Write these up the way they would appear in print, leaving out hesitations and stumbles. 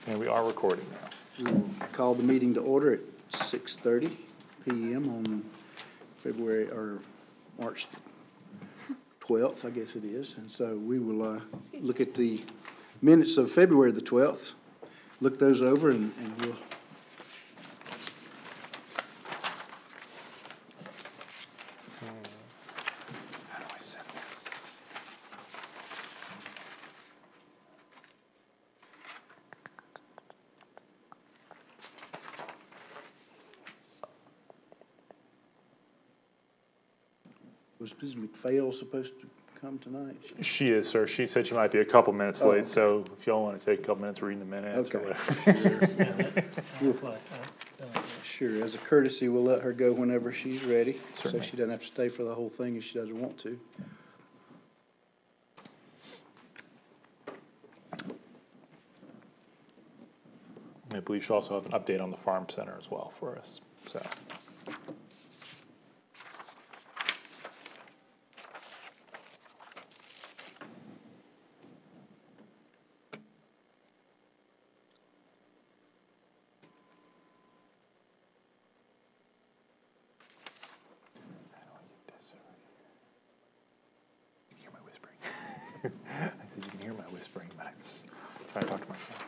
And we are recording now. We will call the meeting to order at 6:30 p.m. on February, or March 12th, I guess it is. And so we will look at the minutes of February the 12th, look those over, and we'll How do I send this? Was Ms. McPhail supposed to come tonight? She is, sir. She said she might be a couple minutes Oh, late, okay. so if y'all want to take a couple minutes reading the minutes or Okay. whatever. Sure, as a courtesy, we'll let her go whenever she's ready, so Certainly. she doesn't have to stay for the whole thing if she doesn't want to. I believe she'll also have an update on the farm center as well for us, so. How do I get this over here? You can hear my whispering. I said you can hear my whispering, but I'm trying to talk to myself.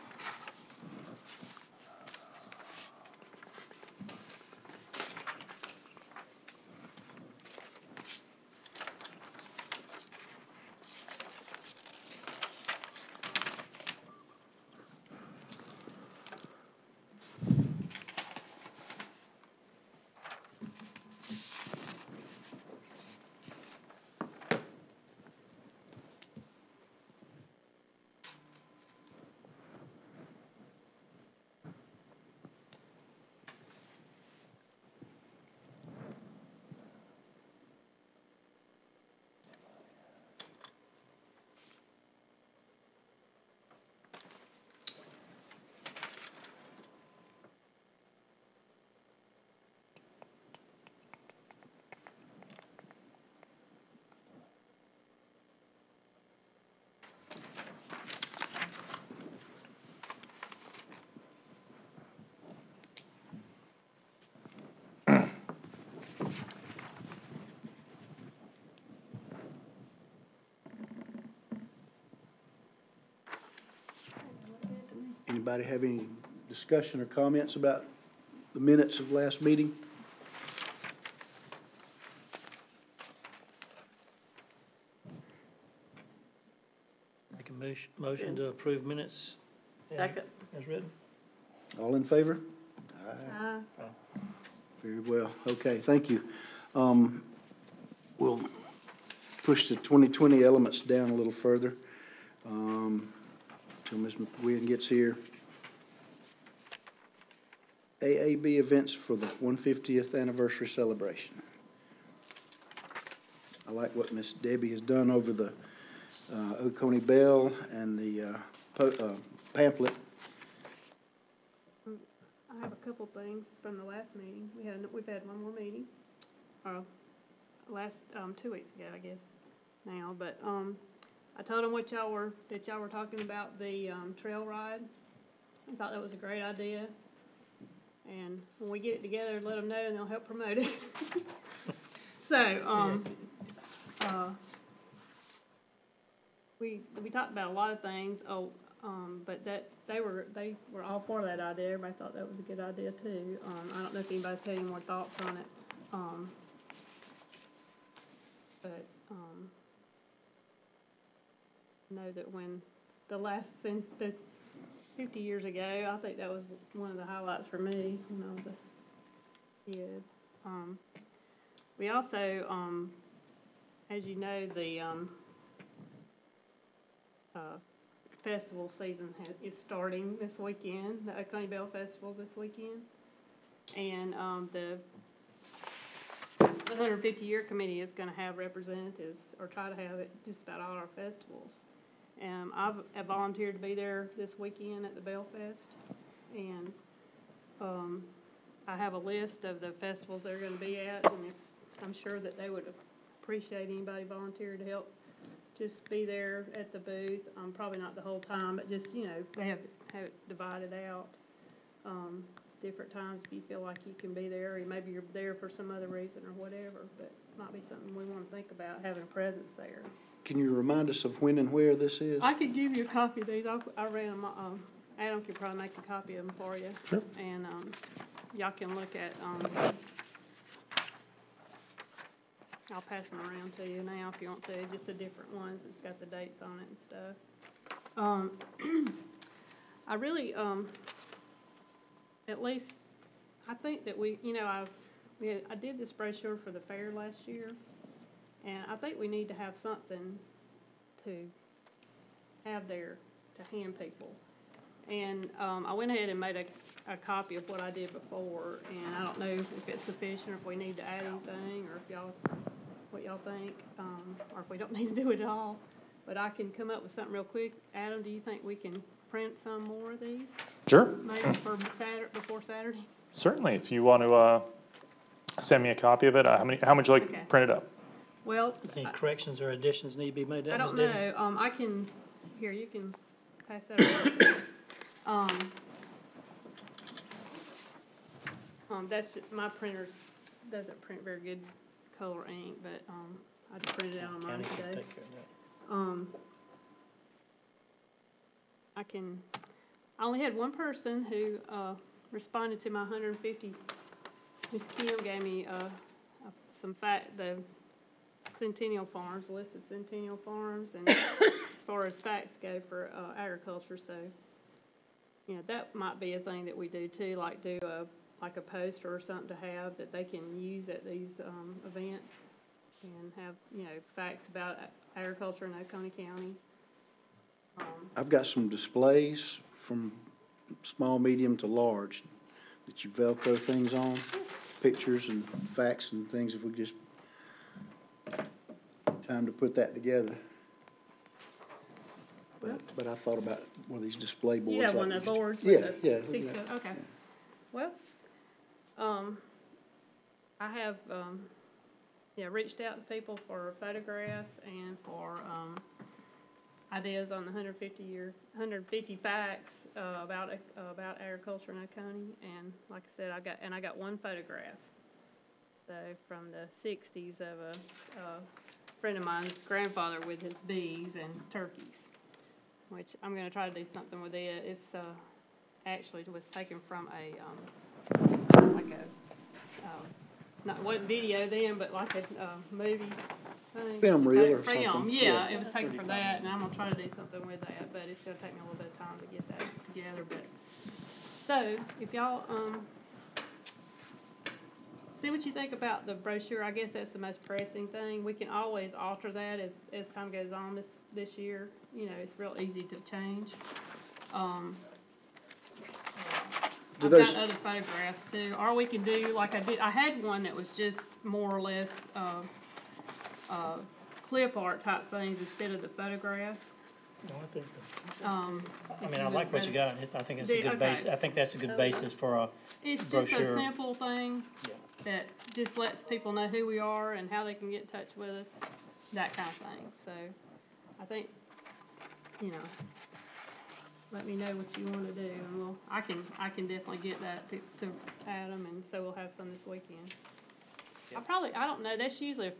Anybody have any discussion or comments about the minutes of last meeting? Make a motion to approve minutes. Second. As written. All in favor? Very well. Okay, thank you. We'll push the 2020 elements down a little further until Ms. McGuinn gets here. AAB events for the 150th anniversary celebration. I like what Miss Debbie has done over the Oconee Bell and the pamphlet. I have a couple things from the last meeting. We've had one more meeting, last 2 weeks ago, I guess now. But I told them that y'all were talking about the trail ride. I thought that was a great idea. And when we get it together, let them know, and they'll help promote it. So we talked about a lot of things. But they were all for that idea. Everybody thought that was a good idea too. I don't know if anybody's had any more thoughts on it. But I know that when the 50 years ago, I think that was one of the highlights for me when I was a kid. We also, as you know, the festival season is starting this weekend. The Oconee Bell Festival is this weekend. And the 150-year committee is going to have representatives, or try to have it, just about all our festivals. I've volunteered to be there this weekend at the Bell Fest. And I have a list of the festivals they're going to be at, and I'm sure that they would appreciate anybody volunteering to help just be there at the booth, probably not the whole time, but just, they have it divided out. Different times if you feel like you can be there, or maybe you're there for some other reason or whatever, but might be something we wanna think about, having a presence there. Can you remind us of when and where this is? I could give you a copy of these, I ran them, Adam could probably make a copy of them for you. Sure. And, y'all can look at, I'll pass them around to you now if you want to, just the different ones, it's got the dates on it and stuff. I really, at least, I think that I did this brochure for the fair last year, and I think we need to have something to have there to hand people. And, I went ahead and made a copy of what I did before, and I don't know if it's sufficient, or if we need to add anything, or if what y'all think, or if we don't need to do it at all. But I can come up with something real quick. Adam, do you think we can print some more of these, Sure. maybe for before Saturday? Certainly, if you want to send me a copy of it, how much would you like Okay. printed up? Well, Any corrections or additions need to be made? I don't know, I can, here, you can pass that around. That's, my printer doesn't print very good color ink, but, I just printed it out on mine County can today. take care of that. I only had one person who, responded to my 150. Miss Kim gave me, the Centennial Farms, a list of Centennial Farms, and as far as facts go for, agriculture, so, that might be a thing that we do too, like do a poster or something to have that they can use at these, events, and have, facts about agriculture in Oconee County. I've got some displays from small, medium to large that you Velcro things on, pictures and facts and things, if we just, time to put that together. But I thought about one of these display boards. You have like one of the these- boards Yeah, with the yeah. six yeah. foot, okay. Well, I have, reached out to people for photographs and for, ideas on the 150 facts, about agriculture in Oconee, and like I said, I got one photograph. So, from the 60s of a friend of mine's grandfather with his bees and turkeys, which I'm gonna try to do something with it. It's, actually was taken from it wasn't video then, but like a, movie thing. Film reel or Film, something. yeah, it was taken from that, and I'm gonna try to do something with that, but it's gonna take me a little bit of time to get that together, but. So, if y'all, see what you think about the brochure. I guess that's the most pressing thing. We can always alter that as time goes on this year. It's real easy to change. I've got other photographs too, or we can do like I had one that was just more or less, clip art type things instead of the photographs. No, I think If I you like what you got. I think it's a good Okay. base. I think that's a good basis for a It's just a brochure. simple thing Yeah. that just lets people know who we are and how they can get in touch with us, that kind of thing. So, I think, let me know what you want to do, and I can definitely get that to Adam, and so we'll have some this weekend. I don't know, that's usually a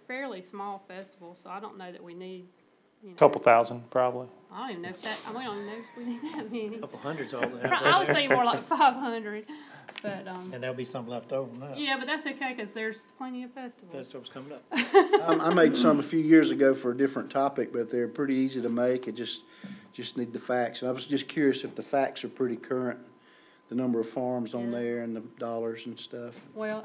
fairly small festival, so I don't know that we need, Couple thousand, probably. I don't even know we don't even know if we need that many. Couple hundreds all the I was thinking more like 500, but, And there'll be some left over from that. yeah, but that's okay, because there's plenty of festivals. Festival's coming up. I made some a few years ago for a different topic, but they're pretty easy to make. It just need the facts. And I was just curious if the facts are pretty current, the number of farms on Yeah. there and the dollars and stuff. Well,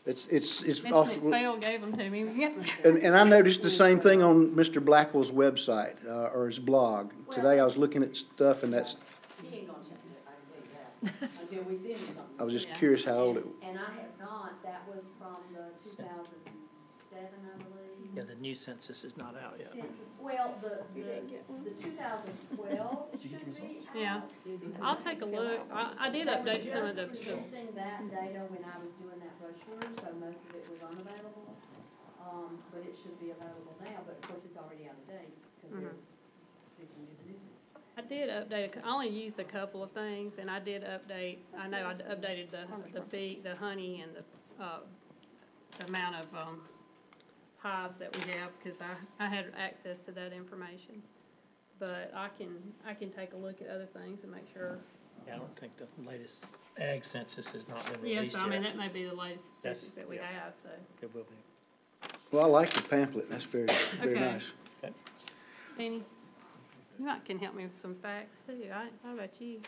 It's Miss off. McPhail gave them to me. And I noticed the same thing on Mr. Blackwell's website, or his blog. Today I was looking at stuff and that's, He ain't gonna change it, I can tell you that, until we send him something. I was just Yeah. curious how old it, And I have not, that was from the 2007, I believe. Yeah, the new census is not out yet. Census, well, the 2012 should be out. Yeah. I'll take a look. I did update some of the, Just releasing that data when I was doing that brochure, so most of it was unavailable. but it should be available now, but of course it's already out of date, because they're fixing to do the new system. I did update, I only used a couple of things, and I did update, I know I updated the fee, the honey and the amount of, hives that we have, because I had access to that information. But I can take a look at other things and make sure. Yeah, I don't think the latest ag census has not been Yes, released I mean, yet. that may be the latest statistics that we yeah. have, so. It will be. Well, I like the pamphlet, that's very, very Okay. nice. Penny, you might can help me with some facts too, right? How about you?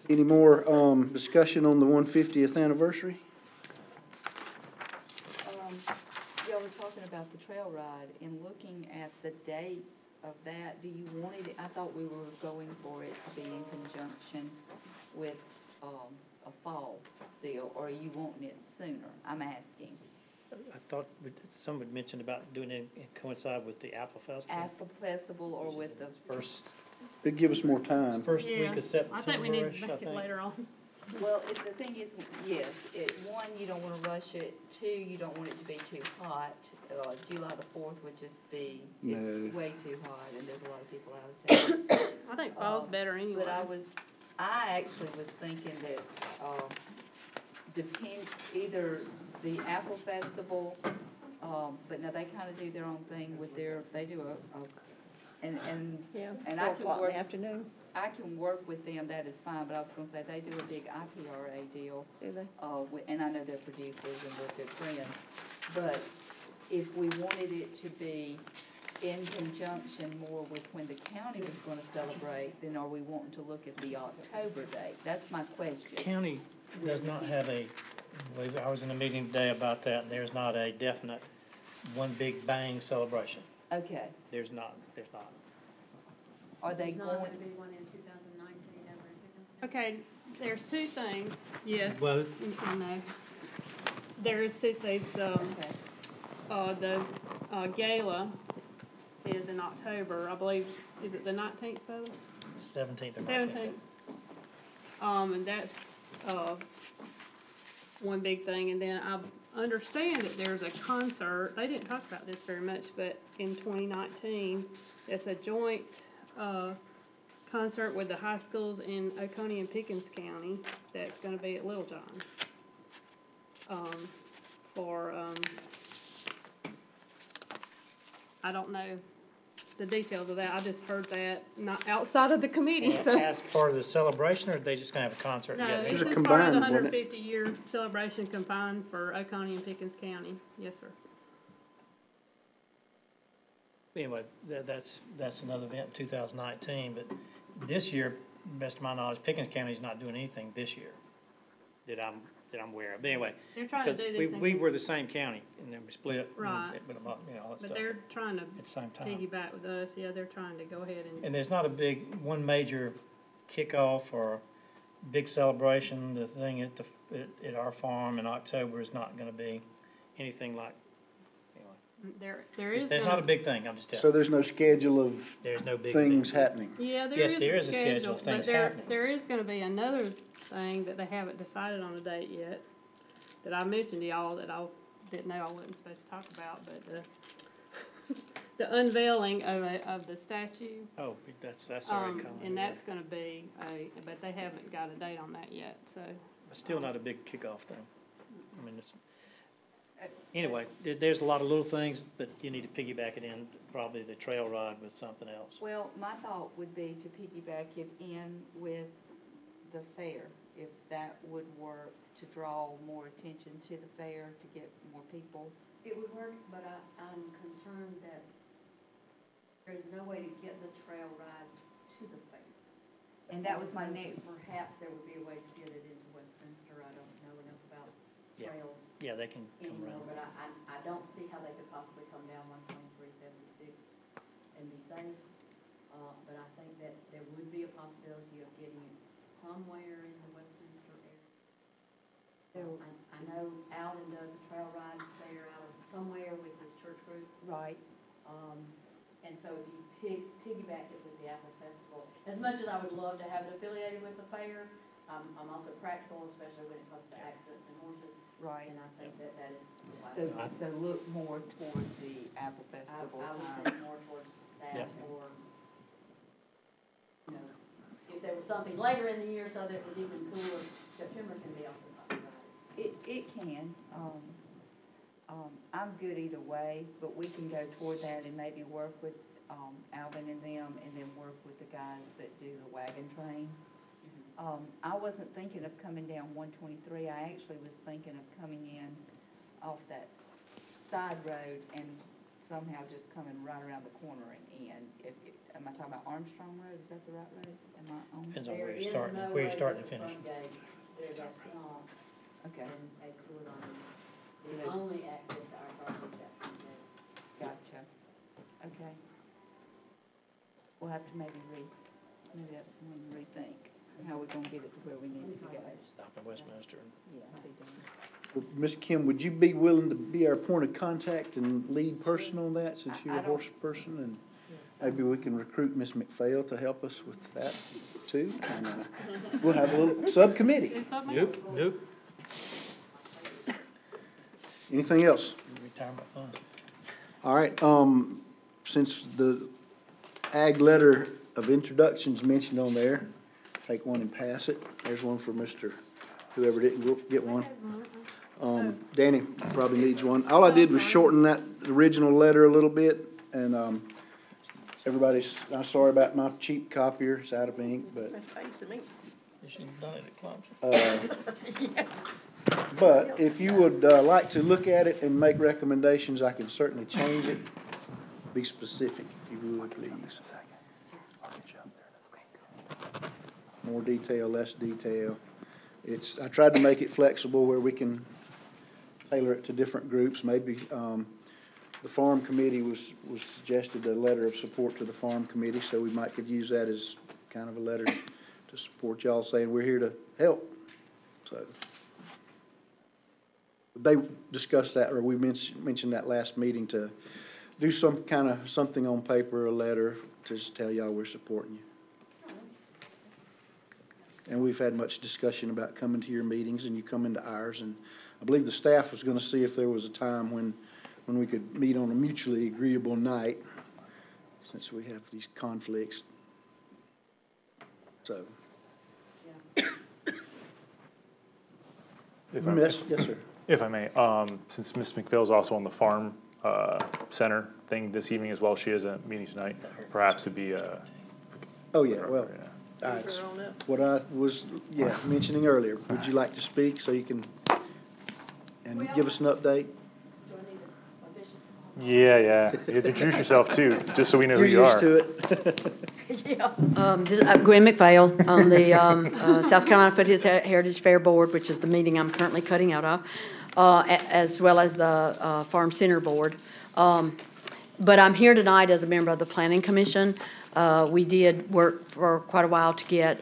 Any more, discussion on the 150th anniversary? Y'all were talking about the trail ride, and looking at the dates of that, do you want it, I thought we were going for it to be in conjunction with, a fall deal, or are you wanting it sooner? I'm asking. I thought some had mentioned about doing it coincide with the Apple Festival. Apple Festival or with the, First It'd give us more time. week Yeah, of September-ish, I think we need to make it later on. well, the thing is, yes, one, you don't wanna rush it, two, you don't want it to be too hot. July the 4th would just be, No. it's way too hot, and there's a lot of people out of town. I think fall's better anyway. But I actually was thinking that, depend, either the Apple Festival, but now they kinda do their own thing with they do and Yeah, and I 4 can o'clock in work, the afternoon, I can work with them, that is fine, but I was gonna say, they do a big IPRA deal, do they? and I know they're producers and we're good friends, but if we wanted it to be in conjunction more with when the county was gonna celebrate, then are we wanting to look at the October date? That's my question. County does not have I was in a meeting today about that, and there's not a definite one big bang celebration. Okay, There's not. are they There's not going, gonna be one in 2019 over in Pickens. Okay, there's two things, yes. Well- I know. There is two things, okay, the gala is in October, I believe, is it the 19th, Bubba? 17th of March. 17th. And that's, one big thing, and then I understand that there's a concert, they didn't talk about this very much, but in 2019, it's a joint, concert with the high schools in Oconee and Pickens County, that's gonna be at Little John. I don't know the details of that, I just heard that, not outside of the committee, so. As part of the celebration, or are they just gonna have a concert No, together? it's It's a just part of the combined, wasn't it? 150-year celebration combined for Oconee and Pickens County. Yes, sir. Anyway, that's another event in 2019, but this year, best of my knowledge, Pickens County's not doing anything this year that I'm aware of. But anyway, They're trying to because do this we were the same county, and then we split. and Right. But all that but stuff they're trying to at the same time. piggyback with us. Yeah, they're trying to go ahead and, And there's not one major kickoff or big celebration. The thing at our farm in October is not gonna be anything like, anyway. there is There's not a gonna, big thing, I'm just So telling you. there's no schedule of There's no big things event. happening. yeah, Yes, there is a schedule schedule, of but things there, happening. there is gonna be another thing that they haven't decided on a date yet, that I mentioned to y'all that I didn't know I wasn't supposed to talk about, but the unveiling of the statue. Oh, that's already coming. And that's gonna be but they haven't got a date on that yet, so. It's still not a big kickoff thing. I mean, anyway, there's a lot of little things, but you need to piggyback it in, probably the trail ride with something else. well, my thought would be to piggyback it in with the fair, if that would work, to draw more attention to the fair, to get more people. It would work, but I'm concerned that there's no way to get the trail ride to the fair. And that was my Because next, Perhaps there would be a way to get it into Westminster, I don't know enough about Yeah. trails Yeah, they can come anymore, around. but I don't see how they could possibly come down 12376 and be safe. But I think that there would be a possibility of getting it somewhere in the Westminster area. I know Alden does a trail ride there out of somewhere with his church group. right, And so if you piggyback it with the Apple Festival, as much as I would love to have it affiliated with the fair, I'm also practical, especially when it comes to accidents and horses, Right. and I think that that is So, the way. so look more toward the Apple I Festival would time. think more towards that, Yep. or, you know, if there was something later in the year so that it was even cooler, September can be also possible. It can, I'm good either way, but we can go toward that and maybe work with, Alvin and them, and then work with the guys that do the wagon train. I wasn't thinking of coming down 123, I actually was thinking of coming in off that side road and somehow just coming right around the corner and in. Am I talking about Armstrong Road, is that the right road? Am I on? Depends on There where is you're starting, no where way you're starting to to the finish. front gate. There's a swamp Okay, and a sewer line. The There's- only access to our property is that front gate. gotcha, okay. We'll have to maybe that's one to rethink, how we're gonna get it to where we need it to go. Stop in Westminster. Yeah, I'll be done. Well, Ms. Kim, would you be willing to be our point of contact and lead person on that, since you're I a don't- horse person? And maybe we can recruit Ms. McPhail to help us with that too. And we'll have a little subcommittee. Do something Nope, else. nope. Anything else? Retirement fund. All right, since the ag letter of introduction's mentioned on there, take one and pass it. There's one for Mr. whoever didn't get one. Danny probably needs one. All I did was shorten that original letter a little bit, and, I'm sorry about my cheap copier, it's out of ink, but, You should have done it at Clemson. but if you would, like to look at it and make recommendations, I can certainly change it. Be specific, if you would, please. A second. I'll get you up there. More detail, less detail. I tried to make it flexible where we can tailor it to different groups. Maybe, the farm committee was suggested a letter of support to the farm committee, so we might could use that as kind of a letter to support y'all, saying we're here to help. So they discussed that, or we mentioned that last meeting, to do some kind of something on paper, a letter, to just tell y'all we're supporting you. And we've had much discussion about coming to your meetings, and you come into ours, and I believe the staff was gonna see if there was a time when we could meet on a mutually agreeable night, since we have these conflicts. So, yes, sir. If I may, since Ms. McPhail's also on the farm center thing this evening as well, she has a meeting tonight, perhaps it'd be Oh, yeah, well, it's what I was, mentioning earlier. Would you like to speak so you can, and give us an update? Do I need a audition? Yeah. You have to introduce yourself too, just so we know who you You're are. used to it. Gwen McPhail on the South Carolina Foothills Heritage Fair Board, which is the meeting I'm currently cutting out of, as well as the Farm Center Board. But I'm here tonight as a member of the Planning Commission. We did work for quite a while to get,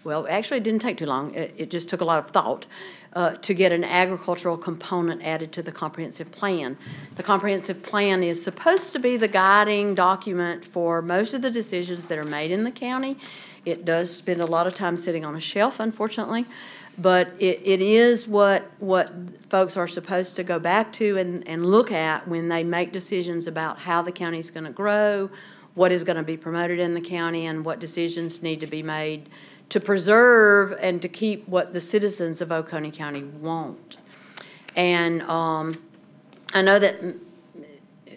well, actually, it didn't take too long. It just took a lot of thought to get an agricultural component added to the comprehensive plan. The comprehensive plan is supposed to be the guiding document for most of the decisions that are made in the county. It does spend a lot of time sitting on a shelf, unfortunately, but it is what folks are supposed to go back to and look at when they make decisions about how the county's going to grow, what is going to be promoted in the county, and what decisions need to be made to preserve and to keep what the citizens of Oconee County want. And I know that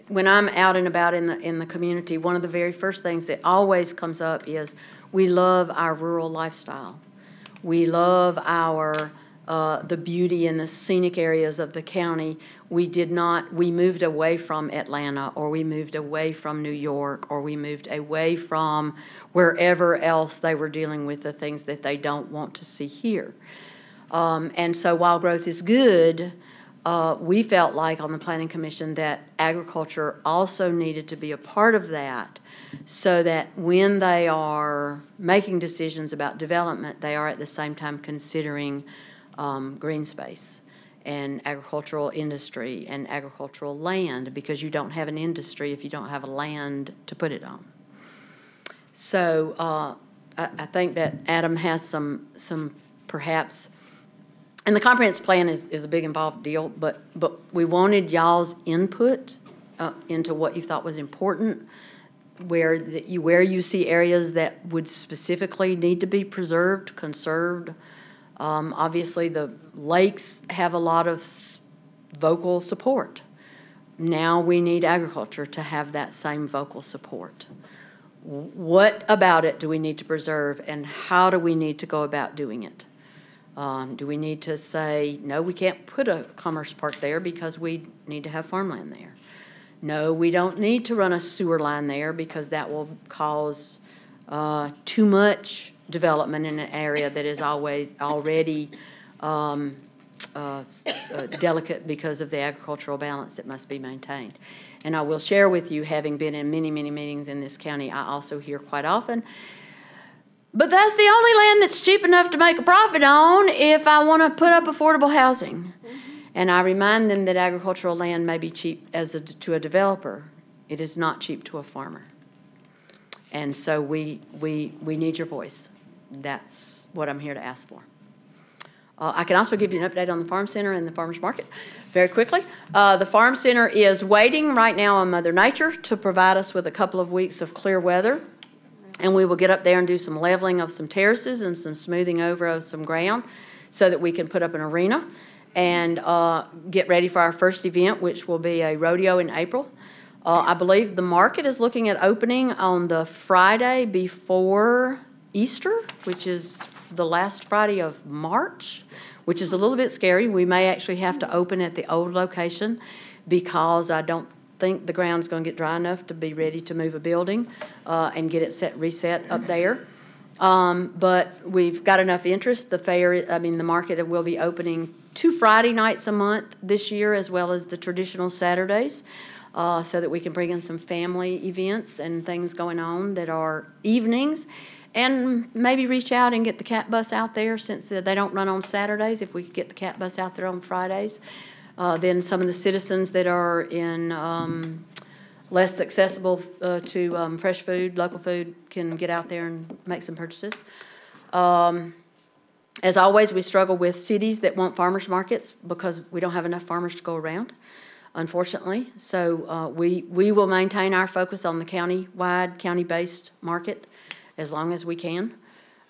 when I'm out and about in the community, one of the very first things that always comes up is we love our rural lifestyle. We love our the beauty and the scenic areas of the county. We moved away from Atlanta, or we moved away from New York, or we moved away from wherever else they were dealing with the things that they don't want to see here. And so while growth is good, we felt like on the Planning Commission that agriculture also needed to be a part of that, so that when they are making decisions about development, they are at the same time considering green space and agricultural industry and agricultural land, because you don't have an industry if you don't have a land to put it on. So I think that Adam has some perhaps, and the comprehensive plan is a big involved deal, but we wanted y'all's input into what you thought was important, where you see areas that would specifically need to be preserved, conserved. Obviously, the lakes have a lot of vocal support. Now we need agriculture to have that same vocal support. What about it do we need to preserve, and how do we need to go about doing it? Do we need to say, no, we can't put a commerce park there because we need to have farmland there? No, we don't need to run a sewer line there because that will cause too much development in an area that is already delicate because of the agricultural balance that must be maintained. And I will share with you, having been in many, many meetings in this county, I also hear quite often, but that's the only land that's cheap enough to make a profit on if I want to put up affordable housing. And I remind them that agricultural land may be cheap to a developer. It is not cheap to a farmer. And so we need your voice. That's what I'm here to ask for. I can also give you an update on the Farm Center and the Farmers Market very quickly. The Farm Center is waiting right now on Mother Nature to provide us with a couple of weeks of clear weather. And we will get up there and do some leveling of some terraces and some smoothing over of some ground so that we can put up an arena and get ready for our first event, which will be a rodeo in April. I believe the market is looking at opening on the Friday before Easter, which is the last Friday of March, which is a little bit scary. We may actually have to open at the old location because I don't think the ground's going to get dry enough to be ready to move a building and get it reset up there. But we've got enough interest. The market will be opening 2 Friday nights a month this year, as well as the traditional Saturdays, so that we can bring in some family events and things going on that are evenings. And maybe reach out and get the cat bus out there, since they don't run on Saturdays. If we could get the cat bus out there on Fridays, then some of the citizens that are in less accessible to fresh food, local food, can get out there and make some purchases. As always, we struggle with cities that want farmers markets because we don't have enough farmers to go around, unfortunately. So we will maintain our focus on the county-wide, county-based market as long as we can.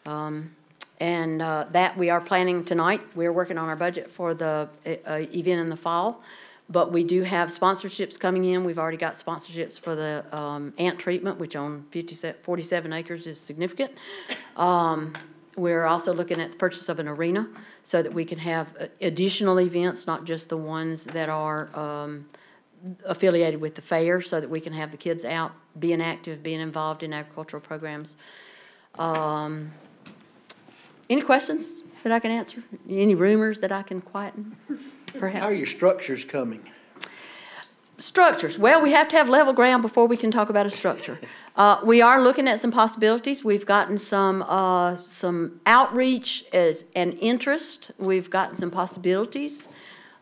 That we are planning tonight. We're working on our budget for the event in the fall, but we do have sponsorships coming in. We've already got sponsorships for the ant treatment, which on 47 acres is significant. We're also looking at the purchase of an arena so that we can have additional events, not just the ones that are affiliated with the fair, so that we can have the kids out being active, being involved in agricultural programs. Any questions that I can answer? Any rumors that I can quieten, perhaps? How are your structures coming? Structures. Well, we have to have level ground before we can talk about a structure. We are looking at some possibilities. We've gotten some outreach and interest. We've gotten some possibilities.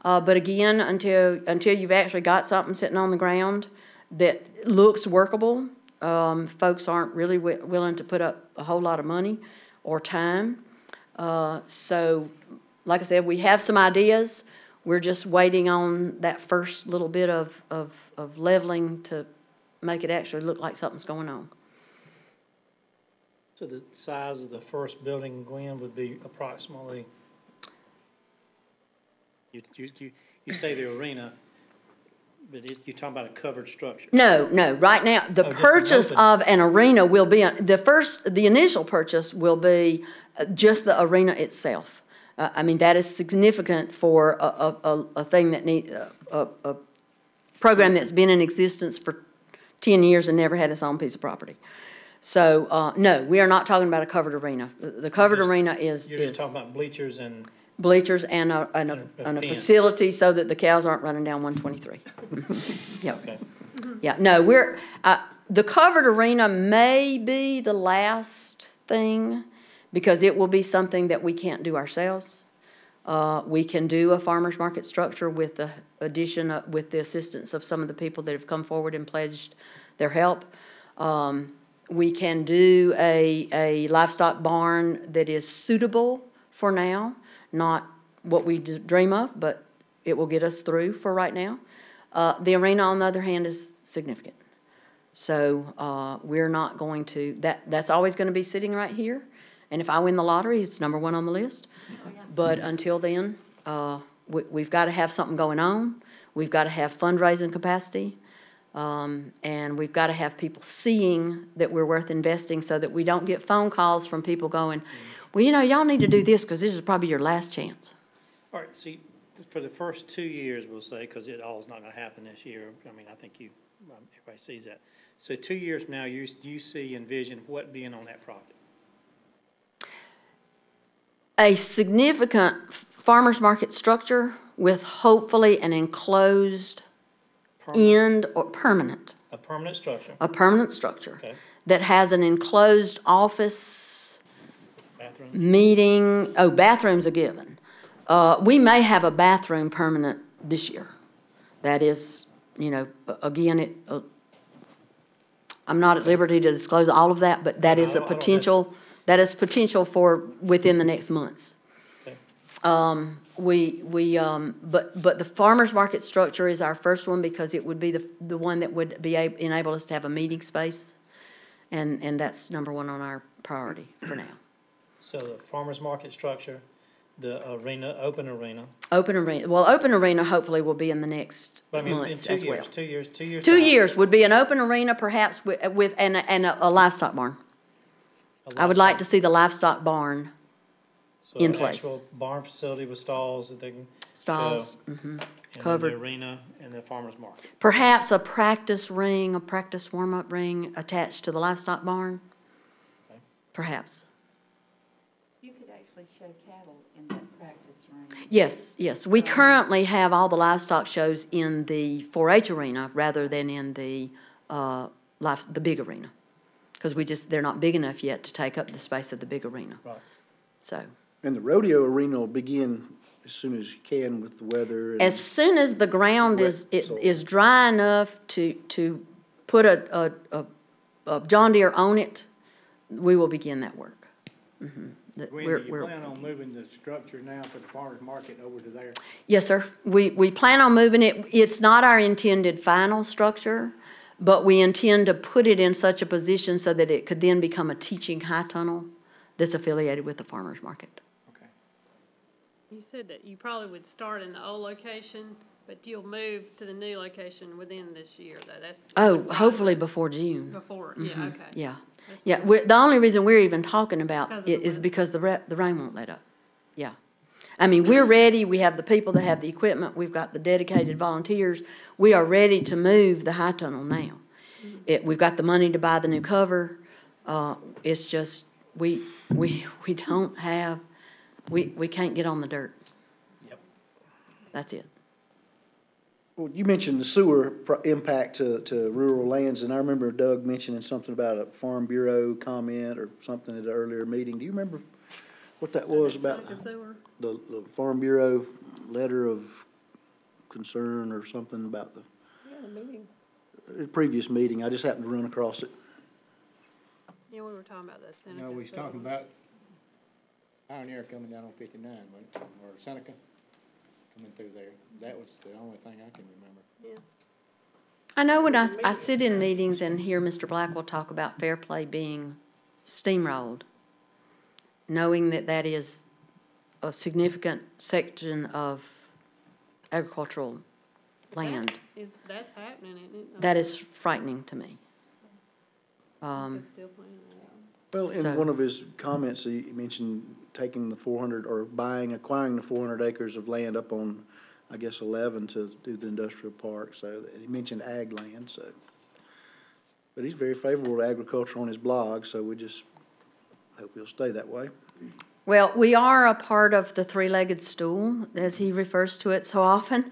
But again, until you've actually got something sitting on the ground that looks workable, folks aren't really willing to put up a whole lot of money or time. So, like I said, we have some ideas. We're just waiting on that first little bit of leveling to make it actually look like something's going on. So the size of the first building, Gwen, would be approximately, you say the arena, but you're talking about a covered structure? No. Right now, the purchase of an arena will be, the initial purchase will be just the arena itself. That is significant for a thing that a program that's been in existence for 10 years and never had its own piece of property. So, no, we are not talking about a covered arena. The covered arena is... You're just talking about bleachers and... Bleachers and a facility so that the cows aren't running down 123. Yeah. Okay. Yeah, no, the covered arena may be the last thing because it will be something that we can't do ourselves. We can do a farmer's market structure with the with the assistance of some of the people that have come forward and pledged their help. We can do a livestock barn that is suitable for now, not what we dream of, but it will get us through for right now. The arena, on the other hand, is significant. So we're not going to, that's always going to be sitting right here. And if I win the lottery, it's number one on the list. But until then, we've got to have something going on. We've got to have fundraising capacity. And we've got to have people seeing that we're worth investing so that we don't get phone calls from people going, well, you know, y'all need to do this because this is probably your last chance. All right, see, for the first 2 years, we'll say, because it all is not going to happen this year. I mean, I think everybody sees that. So 2 years from now, you envision what being on that property? A significant farmer's market structure with hopefully an enclosed end or permanent. A permanent structure? A permanent structure. Okay. That has an enclosed office, Bathroom? meeting, bathrooms are given. We may have a bathroom permanent this year. That is, you know, again, I'm not at liberty to disclose all of that, but that is a potential, potential for within the next months. Okay. But the farmer's market structure is our first one because it would be the one that would enable us to have a meeting space. And that's number one on our priority for now. So the farmer's market structure, the arena, open arena. Open arena hopefully will be in the next But I mean, in months 2 as well. years, 2 years, 2 years. 2 time. years would be an open arena perhaps with and a livestock barn. I would like to see the livestock barn So in an place. actual barn facility with stalls that they can. Stalls, show, and then covered. the arena and the farmer's market. Perhaps a practice ring, a practice warm-up ring attached to the livestock barn. Okay. Perhaps. You could actually show cattle in that practice ring. Yes. We currently have all the livestock shows in the 4-H arena rather than in the big arena. Because they're not big enough yet to take up the space of the big arena. Right. So, And the rodeo arena will begin as soon as you can with the weather. And as soon as the ground Wet soil. is dry enough to put a John Deere on it, we will begin that work. When do you plan on moving the structure now for the farmer's market over to there? Yes, sir. We plan on moving it. It's not our intended final structure, but we intend to put it in such a position so that it could then become a teaching high tunnel that's affiliated with the farmer's market. Okay. You said that you probably would start in the old location, but you'll move to the new location within this year, though. That's Hopefully before June. before, yeah, okay. Yeah. That's Yeah, the only reason we're even talking about Because of it the is weather. because the rain won't let up. Yeah. I mean, we're ready. We have the people that have the equipment. We've got the dedicated volunteers. We are ready to move the high tunnel now. We've got the money to buy the new cover. It's just, we don't have, we can't get on the dirt. Yep. That's it. Well, you mentioned the sewer impact to rural lands, and I remember Doug mentioning something about a Farm Bureau comment or something at an earlier meeting. Do you remember what that was about? Seneca Sewer. The Farm Bureau letter of concern or something about the previous meeting? I just happened to run across it. Yeah, we were talking about that Seneca No, we was Sewer. talking about Pioneer coming down on 59, wasn't it? Or Seneca coming through there. That was the only thing I can remember. Yeah. I know when I sit in meetings and hear Mr. Blackwell talk about fair play being steamrolled, knowing that that is a significant section of agricultural land, That's happening, isn't it? that is frightening to me. It's still playing that out. Well, in So- one of his comments, he mentioned taking the 400, or acquiring the 400 acres of land up on, I guess, 11 to do the industrial park, so he mentioned ag land, so. But he's very favorable to agriculture on his blog, so we just hope he'll stay that way. Well, we are a part of the three-legged stool, as he refers to it so often,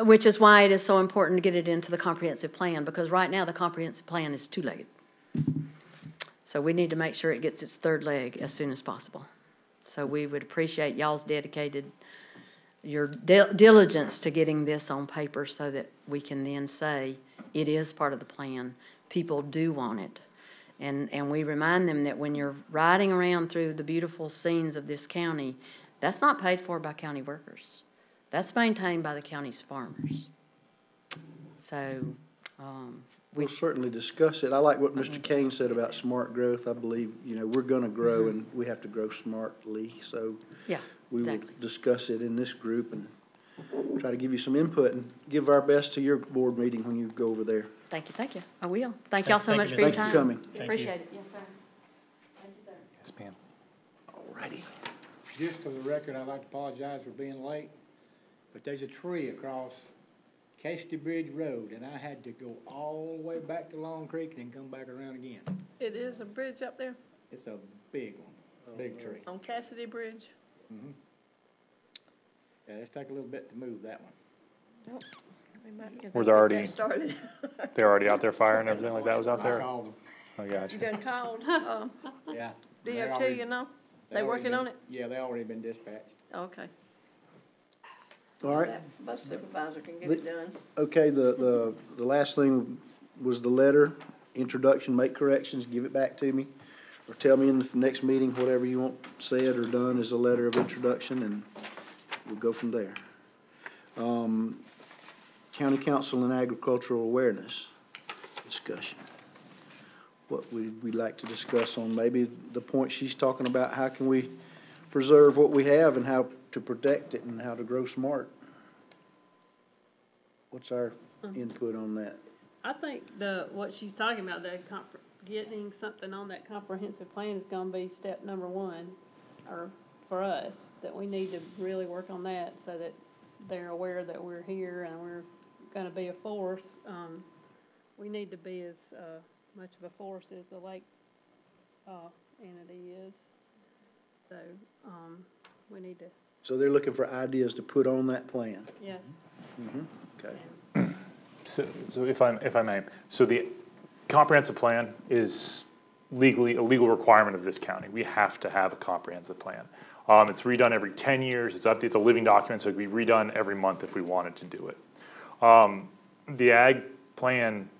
which is why it is so important to get it into the comprehensive plan, because right now the comprehensive plan is two-legged. So we need to make sure it gets its third leg as soon as possible. So we would appreciate y'all's your diligence to getting this on paper so that we can then say it is part of the plan. People do want it. And we remind them that when you're riding around through the beautiful scenes of this county, that's not paid for by county workers. That's maintained by the county's farmers. So, We'll certainly discuss it. I like what Mr. Kane said about smart growth. I believe, we're gonna grow and we have to grow smartly, so yeah, we will exactly. discuss it in this group and try to give you some input and give our best to your board meeting when you go over there. Thank you. I will. Thank y'all so Thank much you, for your Thank you time. for coming. Thank you. Appreciate it, yes, sir. Thank you, sir. Yes, ma'am. Alrighty. Just for the record, I'd like to apologize for being late, but there's a tree across Casty Bridge Road, and I had to go all the way back to Long Creek and then come back around again. It is a bridge up there It's a big one, big tree. on Cassidy Bridge. Mhm. Yeah, it's take a little bit to move that one. We might get Were that they already- started. They're already out there fire and everything like that was out I there? called them, I You got you. done called, yeah. They DOT, already- you know? they They already working been- on it? Yeah, they already been dispatched. Okay. All right. That bus supervisor can get it done. Okay, the last thing was the letter, introduction, make corrections, give it back to me. Or tell me in the next meeting, whatever you want said or done is a letter of introduction, and we'll go from there. County Council and Agricultural Awareness discussion. What we'd like to discuss on maybe the point she's talking about, how can we preserve what we have and how to protect it and how to grow smart? What's our input on that? I think what she's talking about, getting something on that comprehensive plan is gonna be step number one, or for us, that we need to really work on that so that they're aware that we're here and we're gonna be a force. We need to be as, much of a force as the lake, entity is. So, we need to, So they're looking for ideas to put on that plan. yes. Okay. So if I may, so the comprehensive plan is legally, a legal requirement of this county. We have to have a comprehensive plan. It's redone every 10 years, it's a living document, so it can be redone every month if we wanted to do it. The ag plan,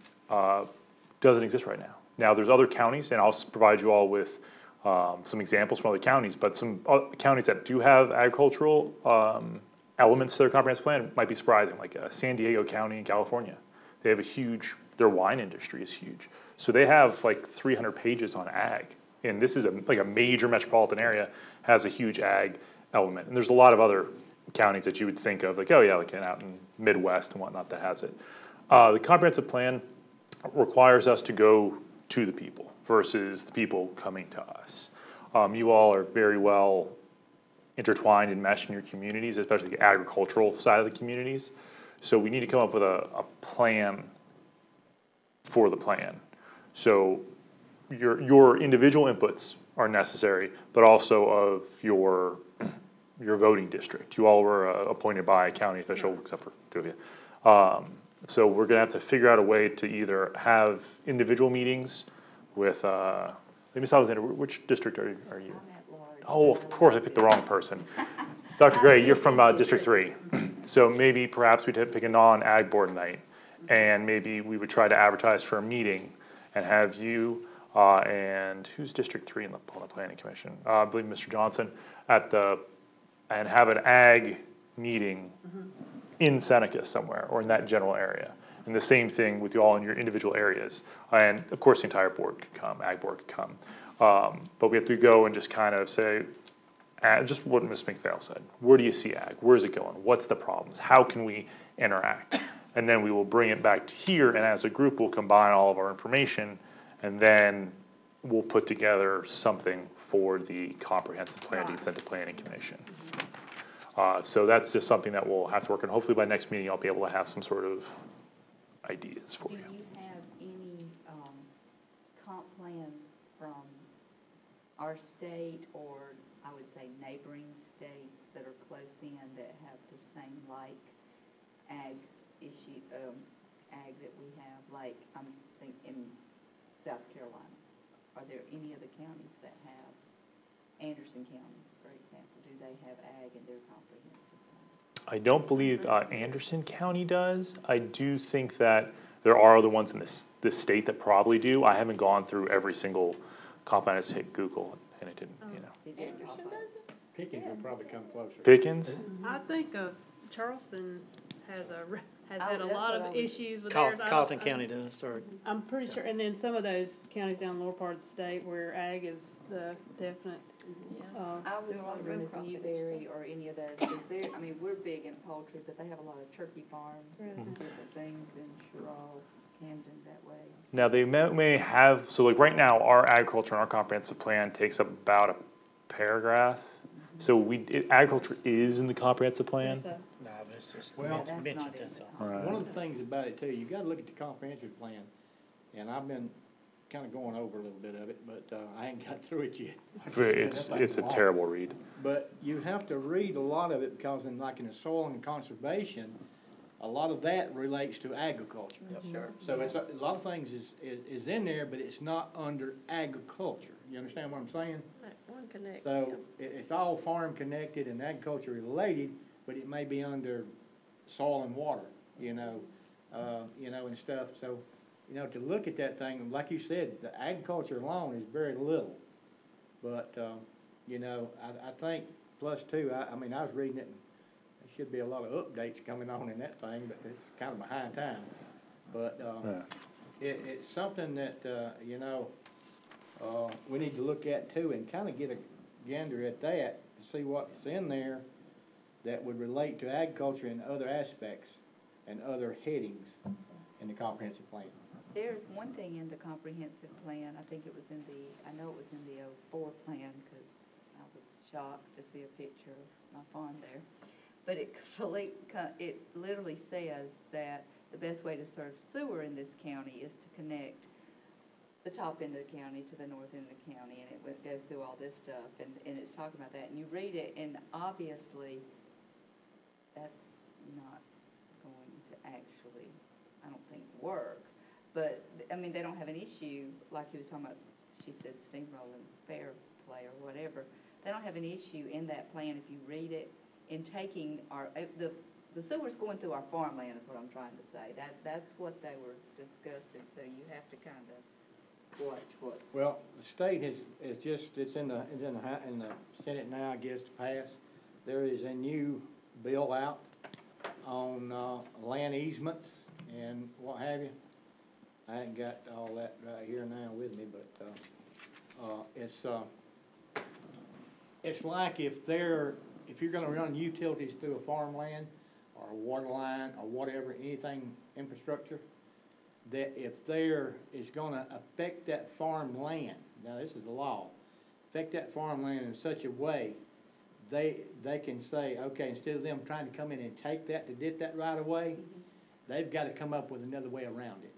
doesn't exist right now. Now, there's other counties, and I'll provide you all with, some examples from other counties, but some counties that do have agricultural, elements to their comprehensive plan might be surprising, like San Diego County in California. They have their wine industry is huge. So they have like 300 pages on ag. And this is like a major metropolitan area, has a huge ag element. And there's a lot of other counties that you would think of, like, oh yeah, like out in Midwest and whatnot that has it. The comprehensive plan requires us to go to the people versus the people coming to us. You all are very well intertwined and meshed in your communities, especially the agricultural side of the communities. So we need to come up with a plan for the plan. So your individual inputs are necessary, but also of your voting district. You all were appointed by a county official, except for two of you. So we're gonna have to figure out a way to either have individual meetings with, Ms. Alexander, which district are you? I'm at large. Oh, of course, I picked the wrong person. Dr. Gray, you're from District 3. So maybe perhaps we'd pick a non-ag board night, and maybe we would try to advertise for a meeting and have you and who's District 3 on the Planning Commission? I believe Mr. Johnson and have an ag meeting in Seneca somewhere or in that general area. And the same thing with you all in your individual areas. And of course, the entire board could come, ag board could come. But we have to go and just kind of say, just what Ms. McPhail said. Where do you see ag? Where's it going? What's the problems? How can we interact? And then we will bring it back to here, and as a group, we'll combine all of our information, and then we'll put together something for the comprehensive plan to get sent to Planning Commission. So that's just something that we'll have to work on. Hopefully by next meeting, I'll be able to have some sort of ideas for Do you. you have any, comp plans from our state or, I would say, neighboring states that are close in that have the same like ag issue, ag that we have, like, I'm thinking in South Carolina? Are there any other counties that have, Anderson County, for example, do they have ag in their comprehensive plan? I don't believe Anderson County does. I do think that There are other ones in this state that probably do. I haven't gone through every single comp, I just hit Google and it didn't, you know. It didn't pop up. Pickens will probably come closer. Pickens? I think, Charleston has Oh, had a that's lot what I of was- issues with theirs. I don't- Carlton County does, or I'm pretty sure, and then some of those counties down the lower part of the state where ag is the definite, I was Do a lot of wondering if row cropping and Newberry or any of those, because they're, I mean, we're big in poultry, but they have a lot of turkey farms and different things in Sherrall, Camden, that way. Now, they may have, so like right now, our agriculture and our comprehensive plan takes up about a paragraph. So agriculture is in the comprehensive plan? so, no, but it's just Well, That's mentioned, not in that's the all. Right. One of the things about it too, you gotta look at the comprehensive plan, and I've been kinda going over a little bit of it, but, I ain't got through it yet. It's That takes a while. terrible read. But you have to read a lot of it, because in the soil and conservation, a lot of that relates to agriculture. Sure. So it's, a lot of things is in there, but it's not under agriculture, you understand what I'm saying? Right, one connects. So it's all farm connected and agriculture related, but it may be under soil and water, and stuff. So, to look at that thing, like you said, the agriculture alone is very little. But, I think plus two, I mean, I was reading it, and there should be a lot of updates coming on in that thing, but it's kind of behind time. But, Yeah. it's something that, we need to look at too, and kind of get a gander at that, to see what's in there that would relate to agriculture and other aspects and other headings in the comprehensive plan. There's one thing in the comprehensive plan, I think it was I know it was in the '04 plan, because I was shocked to see a picture of my farm there. But it literally says that the best way to serve sewer in this county is to connect the top end of the county to the north end of the county, and it goes through all this stuff, and it's talking about that, and you read it, and obviously, that's not going to actually, I don't think, work. But, I mean, they don't have an issue, like he was talking about, she said steamrolling fair play or whatever. They don't have an issue in that plan, if you read it, in taking the sewer's going through our farmland is what I'm trying to say. That's what they were discussing, so you have to kind of watch what's. Well, the state it's in the Senate now, I guess, to pass. There is a new bill out on, land easements and what have you. I ain't got all that right here now with me, but, it's like if you're gonna run utilities through a farmland or a water line or whatever, anything infrastructure, that if there is gonna affect that farmland, now this is the law, affect that farmland in such a way, they can say, okay, instead of them trying to come in and take that to get that right away, they've gotta come up with another way around it.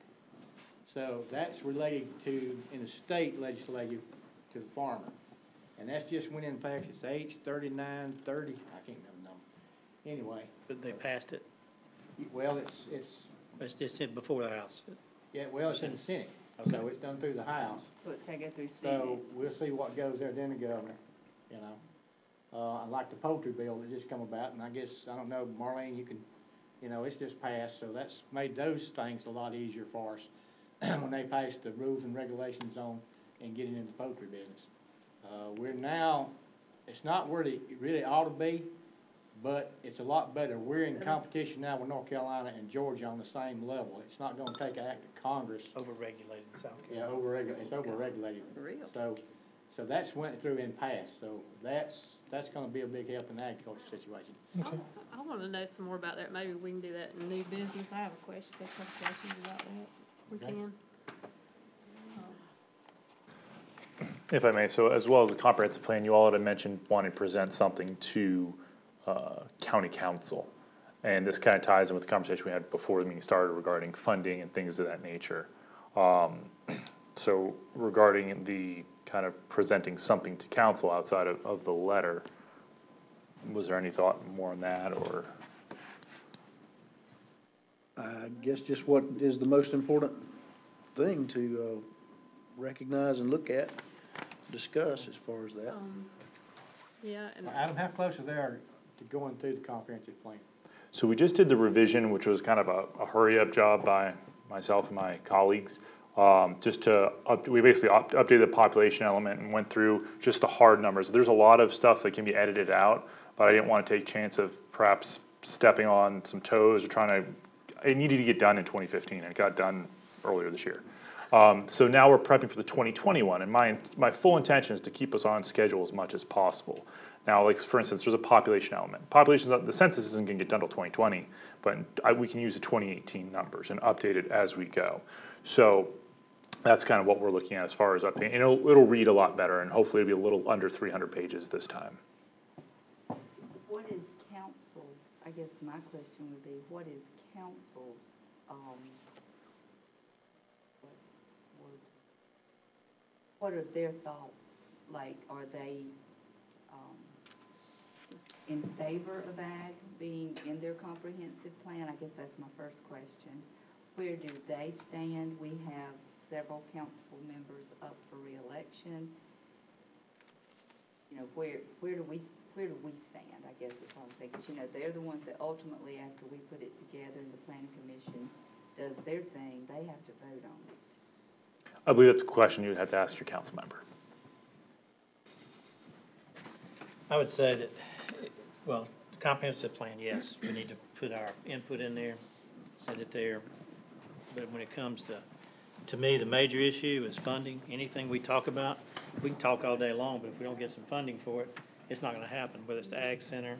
So that's related to, in the state legislature, to the farmer. And that's just went in past, it's H 3930, I can't remember the number. Anyway, But they passed it, well, it's it's in before the house. yeah, well, it's in the Senate, so it's done through the House. So it's gotta go through Senate. So we'll see what goes there, then the governor, I like the poultry bill that just come about, and I guess, I don't know, Marlene, you can, it's just passed, so that's made those things a lot easier for us when they passed the rules and regulations on and getting into the poultry business. We're now, it's not where it really ought to be, but it's a lot better. We're in competition now with North Carolina and Georgia on the same level. It's not gonna take an act of Congress. Overregulated in South Yeah, Carolina. it's overregulated. For real. So that's went through and passed, so that's gonna be a big help in the agriculture situation. I wanna know some more about that, maybe we can do that in new business, I have a question, a couple questions about that, we Okay. can. If I may, so as well as the comprehensive plan, you all had mentioned wanting to present something to county council. And this kind of ties in with the conversation we had before the meeting started regarding funding and things of that nature. So regarding the kind of presenting something to council outside of the letter, was there any thought more on that, or? I guess just what is the most important thing to recognize and look at, discuss as far as that. Yeah, and Adam, how close are they to going through the comprehensive plan? So we just did the revision, which was kind of a hurry-up job by myself and my colleagues, just to, we basically updated the population element and went through just the hard numbers. There's a lot of stuff that can be edited out, but I didn't want to take chance of perhaps stepping on some toes or trying to, it needed to get done in 2015, and it got done earlier this year. So now we're prepping for the 2021, and my full intention is to keep us on schedule as much as possible. Now, like for instance, there's a population element. The census isn't going to get done till 2020, but we can use the 2018 numbers and update it as we go. So that's kind of what we're looking at as far as updating. And it'll read a lot better, and hopefully it'll be a little under 300 pages this time. What is council's, I guess my question would be, what is council's, what are their thoughts? Like, are they, in favor of ag being in their comprehensive plan? I guess that's my first question. Where do they stand? We have several council members up for reelection. You know, where do we stand, I guess is what I'm saying. Because, you know, they're the ones that ultimately, after we put it together and the planning commission does their thing, they have to vote on it. I believe that's a question you'd have to ask your council member. I would say that, well, the comprehensive plan, yes, we need to put our input in there, send it there. But when it comes to me, the major issue is funding. Anything we talk about, we can talk all day long, but if we don't get some funding for it, it's not gonna happen, whether it's the ag center,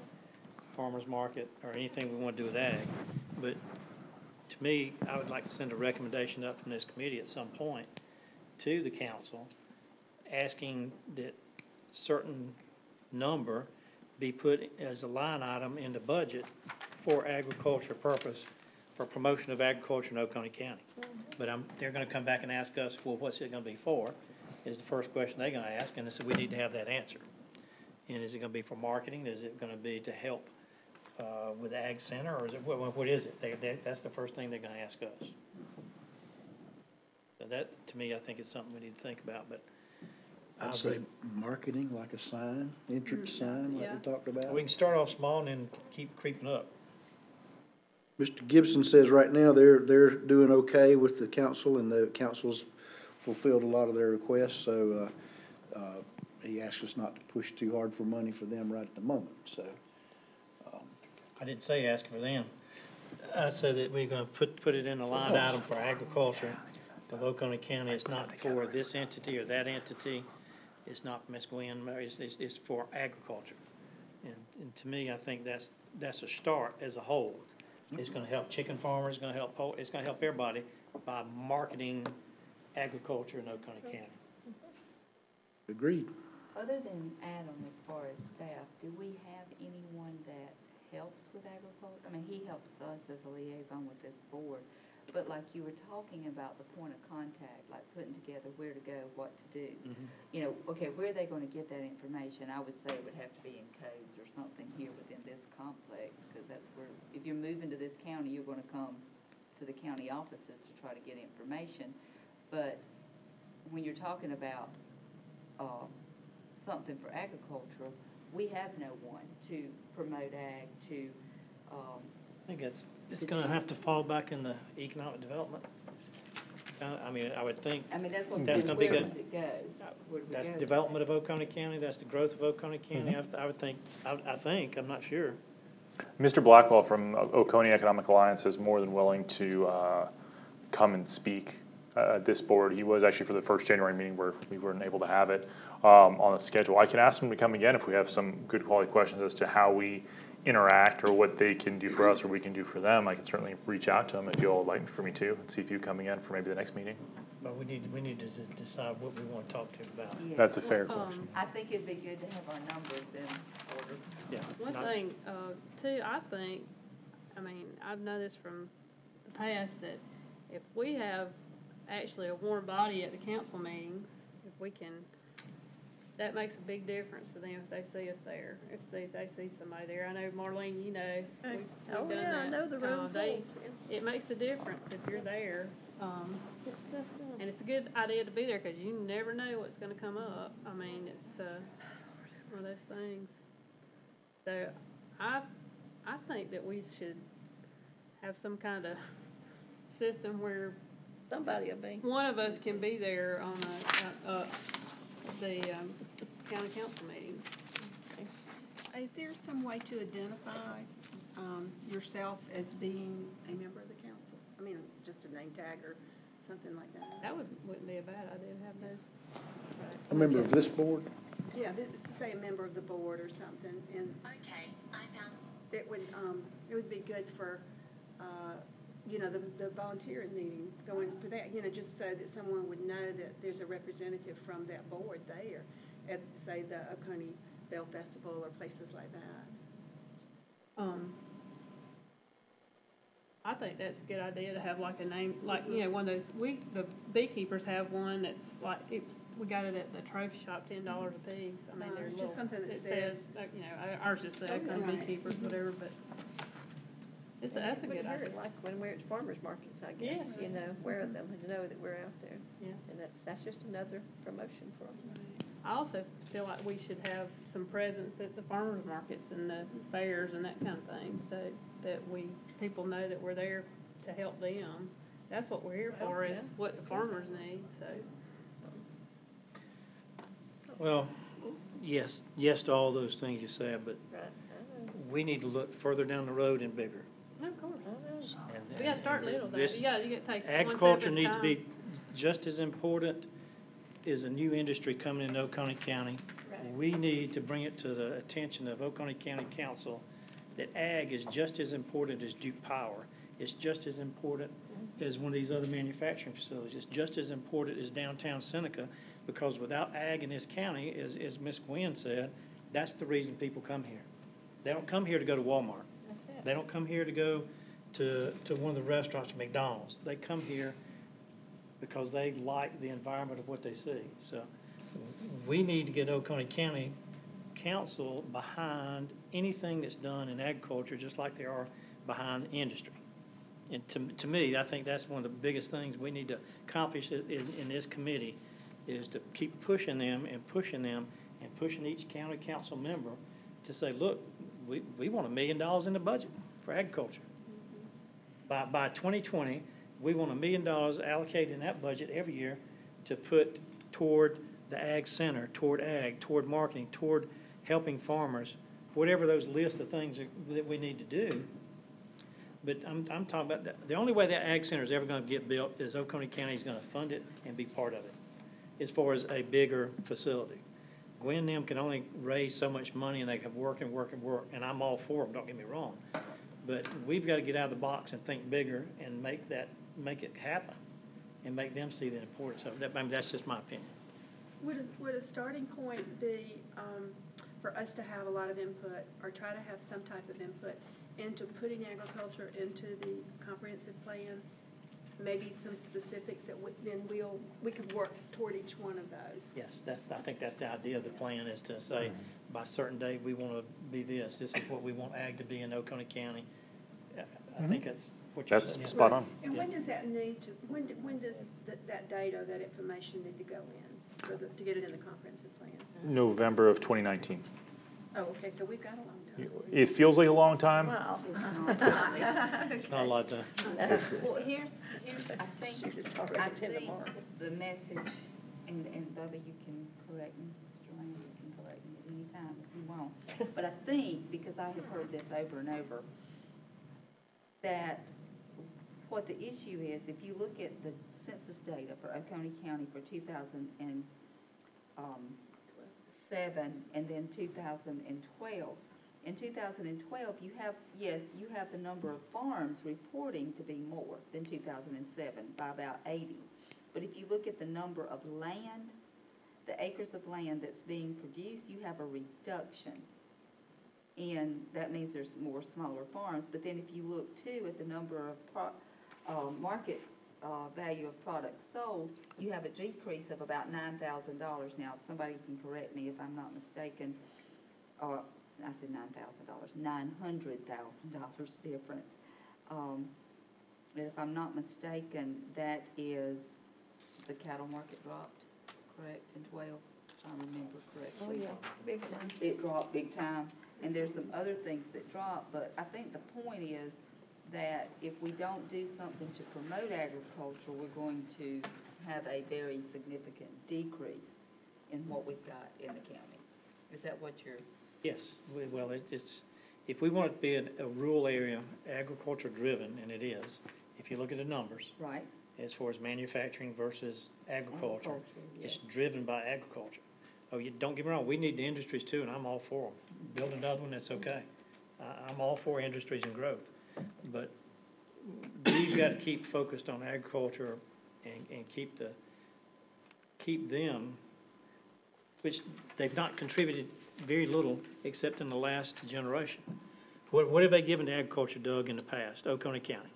farmer's market, or anything we wanna do with ag. But to me, I would like to send a recommendation up from this committee at some point to the council, asking that certain number be put as a line item in the budget for agriculture purpose, for promotion of agriculture in Oconee County. But they're gonna come back and ask us, well, what's it gonna be for? Is the first question they're gonna ask, and so we need to have that answer. And is it gonna be for marketing? Is it gonna be to help with the ag center, or is it, what is it? That's the first thing they're gonna ask us. So that, to me, I think is something we need to think about, but. I'd say marketing, like a sign, entrance sign, like we yeah. talked about. We can start off small and then keep creeping up. Mr. Gibson says right now they're doing okay with the council, and the council's fulfilled a lot of their requests, so, he asked us not to push too hard for money for them right at the moment, so. I didn't say ask for them. I said that we're gonna put it in a line item for agriculture of Oconee County. It's not for this entity or that entity. It's not for Ms. Gwen, it's for agriculture. And to me, I think that's a start as a whole. It's gonna help chicken farmers, it's gonna help it's gonna help everybody by marketing agriculture in Oconee County. Agreed. Other than Adam, as far as staff, do we have anyone that helps with agriculture? I mean, he helps us as a liaison with this board, but like you were talking about the point of contact, like putting together where to go, what to do. You know, okay, where are they gonna get that information? I would say it would have to be in codes or something here within this complex, because that's where, if you're moving to this county, you're gonna come to the county offices to try to get information. But when you're talking about something for agriculture, we have no one to promote ag, to, I think it's gonna have to fall back in the economic development. I mean, I would think. I mean, that's what I'm That's saying, gonna be where good. does it go? Where do we That's go? development of Oconee County, that's the growth of Oconee County. I would think, I think, I'm not sure. Mr. Blackwell from Oconee Economic Alliance is more than willing to come and speak at this board. He was actually for the first January meeting where we weren't able to have it on the schedule. I can ask him to come again if we have some good quality questions as to how we interact or what they can do for us or we can do for them. I can certainly reach out to him if you all would like for me to, and see if you come again for maybe the next meeting. But we need to decide what we want to talk to him about. Yeah. That's a fair question. I think it'd be good to have our numbers in order. Yeah. One not- thing, too, I think, I mean, I've noticed from the past that if we have actually a warm body at the council meetings, if we can, that makes a big difference to them if they see us there, if they see somebody there. I know, Marlene, you know, we've Oh, done yeah, I that. know the room They- full. It makes a difference if you're there. Get stuff done. And it's a good idea to be there, cause you never know what's gonna come up. I mean, it's, one of those things. So, I think that we should have some kind of system where Somebody will be. one of us can be there on the county council meeting. Is there some way to identify yourself as being a member of the council? I mean, just a name tag or something like that? That wouldn't be a bad idea to have those. A member of this board? Yeah, say a member of the board or something, and Okay, I found. it would be good for, the volunteering meeting, going for that, just so that someone would know that there's a representative from that board there at, say, the Oconee Bell Festival or places like that. I think that's a good idea to have like a name, like, one of those, the beekeepers have one that's like, we got it at the trophy shop, $10 a piece. I mean, they're Just little, something that it says- ours just says Oconee Right. Beekeepers, whatever, but that's a good idea. Like when we're at farmers markets, I guess, Yeah. wear them and know that we're out there. Yeah. And that's just another promotion for us. I also feel like we should have some presence at the farmers markets and the fairs and that kind of thing, so that people know that we're there to help them. That's what we're here for, is what the farmers need, so. Well, yes to all those things you said, but Right. I know. we need to look further down the road and bigger. No, of course. I know. And- We gotta start and little, though. this- You gotta take one step at a Agriculture needs to time. be just as important as a new industry coming into Oconee County. Right. We need to bring it to the attention of Oconee County Council that ag is just as important as Duke Power. It's just as important as one of these other manufacturing facilities. It's just as important as downtown Seneca, because without ag in this county, as Ms. Gwen said, that's the reason people come here. They don't come here to go to Walmart. That's it. They don't come here to go to one of the restaurants, McDonald's. They come here because they like the environment of what they see. So we need to get Oconee County Council behind anything that's done in agriculture, just like they are behind the industry. And to me, I think that's one of the biggest things we need to accomplish in this committee, is to keep pushing them and pushing them and pushing each county council member to say, look, we want $1 million in the budget for agriculture. By 2020, we want $1 million allocated in that budget every year to put toward the ag center, toward ag, toward marketing, toward helping farmers, whatever those list of things that we need to do. But I'm talking about, the only way that ag center is ever going to get built is Oconee County is going to fund it and be part of it, as far as a bigger facility. Gwen and them can only raise so much money, and they can work and work and work, and I'm all for them, don't get me wrong. But we've got to get out of the box and think bigger and make it happen, and make them see the importance of it. I mean, that's just my opinion. Would a starting point be for us to have a lot of input, or try to have some type of input into putting agriculture into the comprehensive plan? Maybe some specifics that we could work toward each one of those. Yes, I think that's the idea of the plan, is to say, by a certain date, we want to be this. This is what we want ag to be in Oconee County. I think that's what you're That's saying. spot on. And when does that need to, when does that data, that information need to go in to get it in the comprehensive plan? November of 2019. Oh, okay, so we've got a long time. It feels like a long time. Wow. It's not a lot of time. Well, here's, I think, Shoot, it's already I 10 think tomorrow. the message, and Bubba, you can correct me, Mr. Lane, you can correct me at any time if you want. But I think, because I have heard this over and over, that what the issue is, if you look at the census data for Oconee County for 2007 and then 2012, in 2012, you have the number of farms reporting to be more than 2007 by about 80. But if you look at the number of land, the acres of land that's being produced, you have a reduction. And that means there's more smaller farms. But then if you look too at the number of market value of products sold, you have a decrease of about $9,000. Now, somebody can correct me if I'm not mistaken, or I said $9,000, $900,000 difference. And if I'm not mistaken, that is, the cattle market dropped, correct, in 12, if I remember correctly. Oh, yeah, big time. It dropped big time, and there's some other things that dropped, but I think the point is that if we don't do something to promote agriculture, we're going to have a very significant decrease in what we've got in the county. Is that what you're? Yes, well, it's, if we want it to be a rural area, agriculture driven, and it is, if you look at the numbers, Right. as far as manufacturing versus agriculture, Agriculture, it's yes. driven by agriculture. Oh, you, don't get me wrong, we need the industries too, and I'm all for them. Build another one, that's okay. I'm all for industries and growth. But we've got to keep focused on agriculture and keep them, which they've not contributed very little except in the last generation. What have they given to agriculture, Doug, in the past, Oconee County?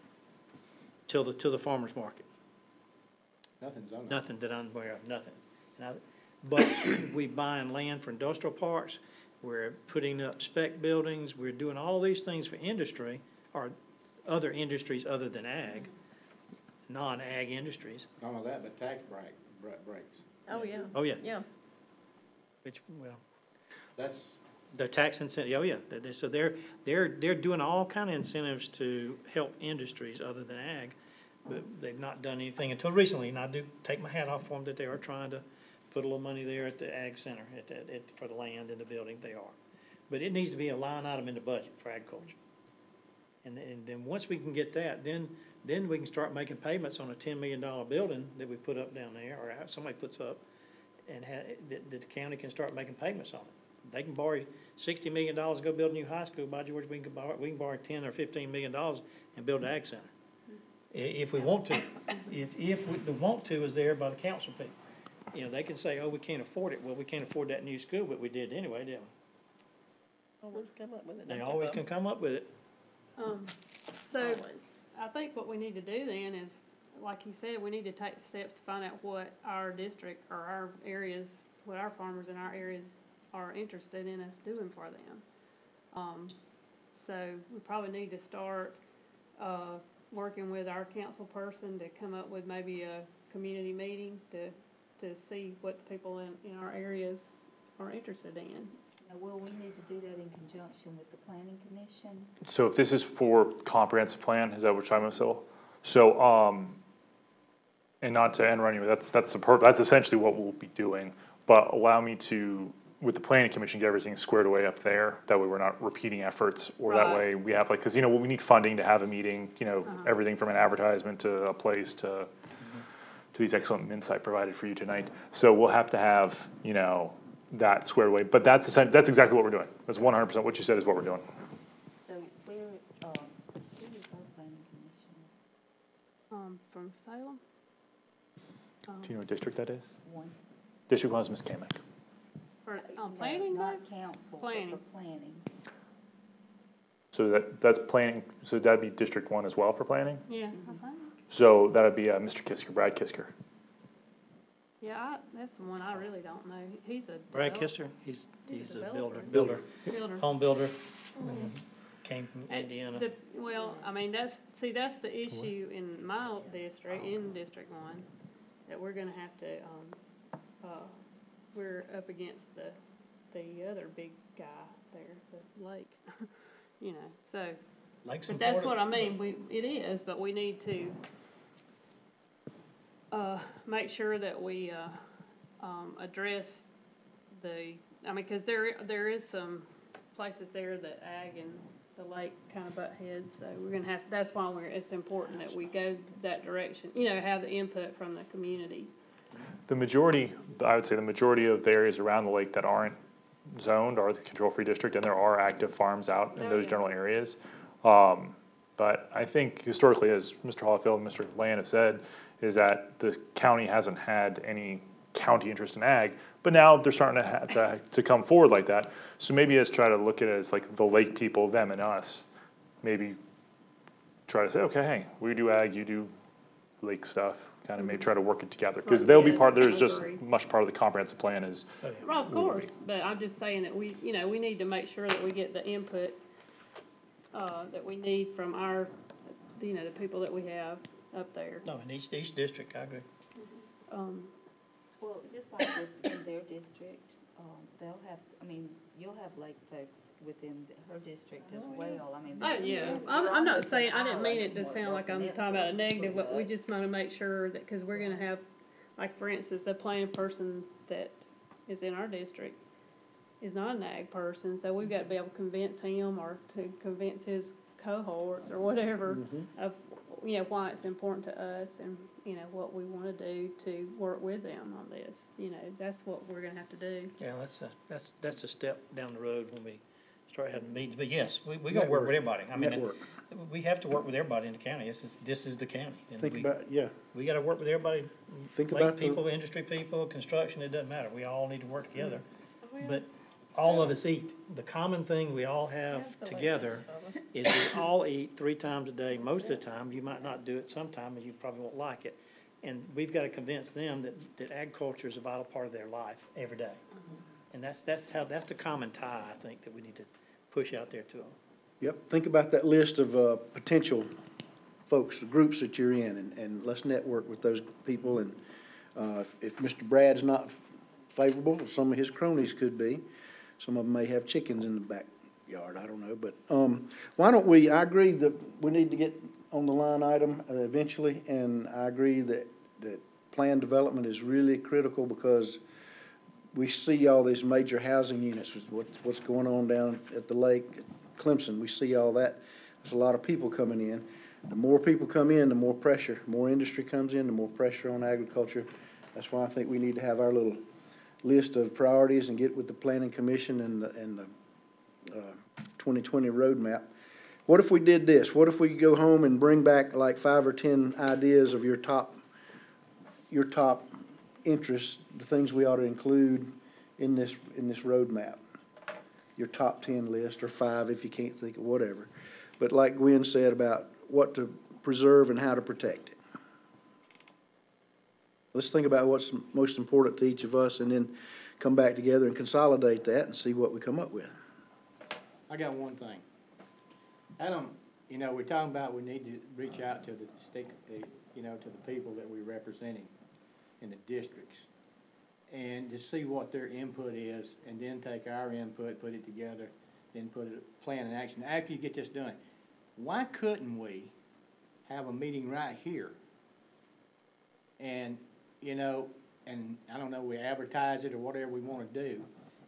Till the farmer's market? Nothing's on that. Nothing that I'm aware of, nothing. But we buying land for industrial parks, we're putting up spec buildings, we're doing all these things for industry, or other industries other than ag, non-ag industries. None of that, but tax breaks. Oh, yeah. Oh, yeah, Yeah. which, well, That's, the tax incentive, oh, yeah. So they're doing all kind of incentives to help industries other than ag, but they've not done anything until recently, and I do take my hat off for them that they are trying to put a little money there at the ag center, for the land and the building, they are. But it needs to be a line item in the budget for agriculture. And then once we can get that, then we can start making payments on a $10 million building that we put up down there, or somebody puts up, and that the county can start making payments on it. They can borrow $60 million to go build a new high school. By George, we can borrow $10 or $15 million and build an ag center. If we want to. The want to is there by the council people. You know, they can say, oh, we can't afford it. Well, we can't afford that new school, but we did anyway, didn't we? Always come up with it. They don't you, always Bob? can come up with it. So, Always. I think what we need to do then is, like you said, we need to take steps to find out what our district or our areas, what our farmers in our areas are interested in us doing for them. So we probably need to start, working with our council person to come up with maybe a community meeting to see what the people in our areas are interested in. Now, will we need to do that in conjunction with the planning commission? So if this is for comprehensive plan, is that what you're talking about, Sybil? So, and not to end run you, that's essentially what we'll be doing. But allow me to, with the planning commission, get everything squared away up there. That way we're not repeating efforts, or that Right. way we have cause we need funding to have a meeting, everything from an advertisement to a place to these excellent insight provided for you tonight. So we'll have to have, that squared away. But that's exactly what we're doing. That's 100% what you said is what we're doing. So who is our planning commission? From Salem? Do you know what district that is? One. District 1 is Ms. Kamick. For, No, planning? not council, but Planning. for planning. So that's planning, so that'd be District 1 as well for planning? Yeah, I think. So that'd be Mr. Kisker, Brad Kisker. Yeah, that's the one I really don't know. He's a. Brad developer. Kister, he's He's a a builder. builder, Builder. home builder, came from Indiana. Well, I mean, that's the issue in my district, in District One, that we're gonna have to, we're up against the other big guy there, the lake, so. Lakes But that's what I important. mean, it is, but we need to, make sure that we, address cause there is some places there that ag and the lake kind of butt heads, so we're gonna have, that's why it's important that we go that direction, have the input from the community. I would say the majority of the areas around the lake that aren't zoned are the control-free district, and there are active farms out in Oh, those yeah. general areas. But I think historically, as Mr. Hollifield and Mr. Land have said, is that the county hasn't had any county interest in ag, but now they're starting to come forward like that. So maybe let's try to look at it as like the lake people, them and us. Maybe try to say, okay, hey, we do ag, you do lake stuff, kind of maybe try to work it together. Because Right, they'll be yeah, part, there's I just agree. much part of the comprehensive plan is, Well, of course, but I'm just saying that we need to make sure that we get the input, that we need from our, the people that we have up there. No, in each district, I agree. Well, just like in their district, they'll have, I mean, you'll have lake folks within her district as well, I mean. Oh, yeah, I'm not saying, I didn't mean it to sound like I'm talking about a negative, but we just wanna make sure that, cause we're gonna have, like, for instance, the planning person that is in our district is not an ag person, so we've gotta be able to convince him or to convince his cohorts or whatever of, you know, why it's important to us and, you know, what we wanna do to work with them on this, you know, that's what we're gonna have to do. Yeah, that's a step down the road when we start having meetings, but yes, we gotta work with everybody. I mean, Network. we have to work with everybody in the county, this is the county. and Think we- about, yeah, We gotta work with everybody, think lake about people, the, industry people, construction, it doesn't matter, we all need to work together. But all of us eat, the common thing we all have together is we all eat 3 times a day, most of the time, you might not do it sometime, and you probably won't like it. And we've gotta convince them that agriculture is a vital part of their life every day. And that's the common tie, I think, that we need to push out there to them. yep, think about that list of, potential folks, the groups that you're in, and let's network with those people, and, if Mr. Brad's not favorable, some of his cronies could be. Some of them may have chickens in the backyard, I don't know, but, why don't we, I agree that we need to get on the line item eventually, and I agree that plan development is really critical because we see all these major housing units, with what's going on down at the lake, at Clemson, we see all that. There's a lot of people coming in. The more people come in, the more pressure, more industry comes in, the more pressure on agriculture. That's why I think we need to have our little list of priorities and get with the planning commission and the 2020 roadmap. What if we did this? What if we go home and bring back like 5 or 10 ideas of your top interests, the things we ought to include in this roadmap? Your top 10 list, or 5 if you can't think of whatever. But like Gwen said about what to preserve and how to protect it. Let's think about what's most important to each of us and then come back together and consolidate that and see what we come up with. I got one thing. Adam, you know, we're talking about we need to reach out to the state, you know, to the people that we're representing in the districts, and to see what their input is, and then take our input, put it together, then put a plan in action. After you get this done, why couldn't we have a meeting right here? And, you know, and I don't know, we advertise it or whatever we wanna do.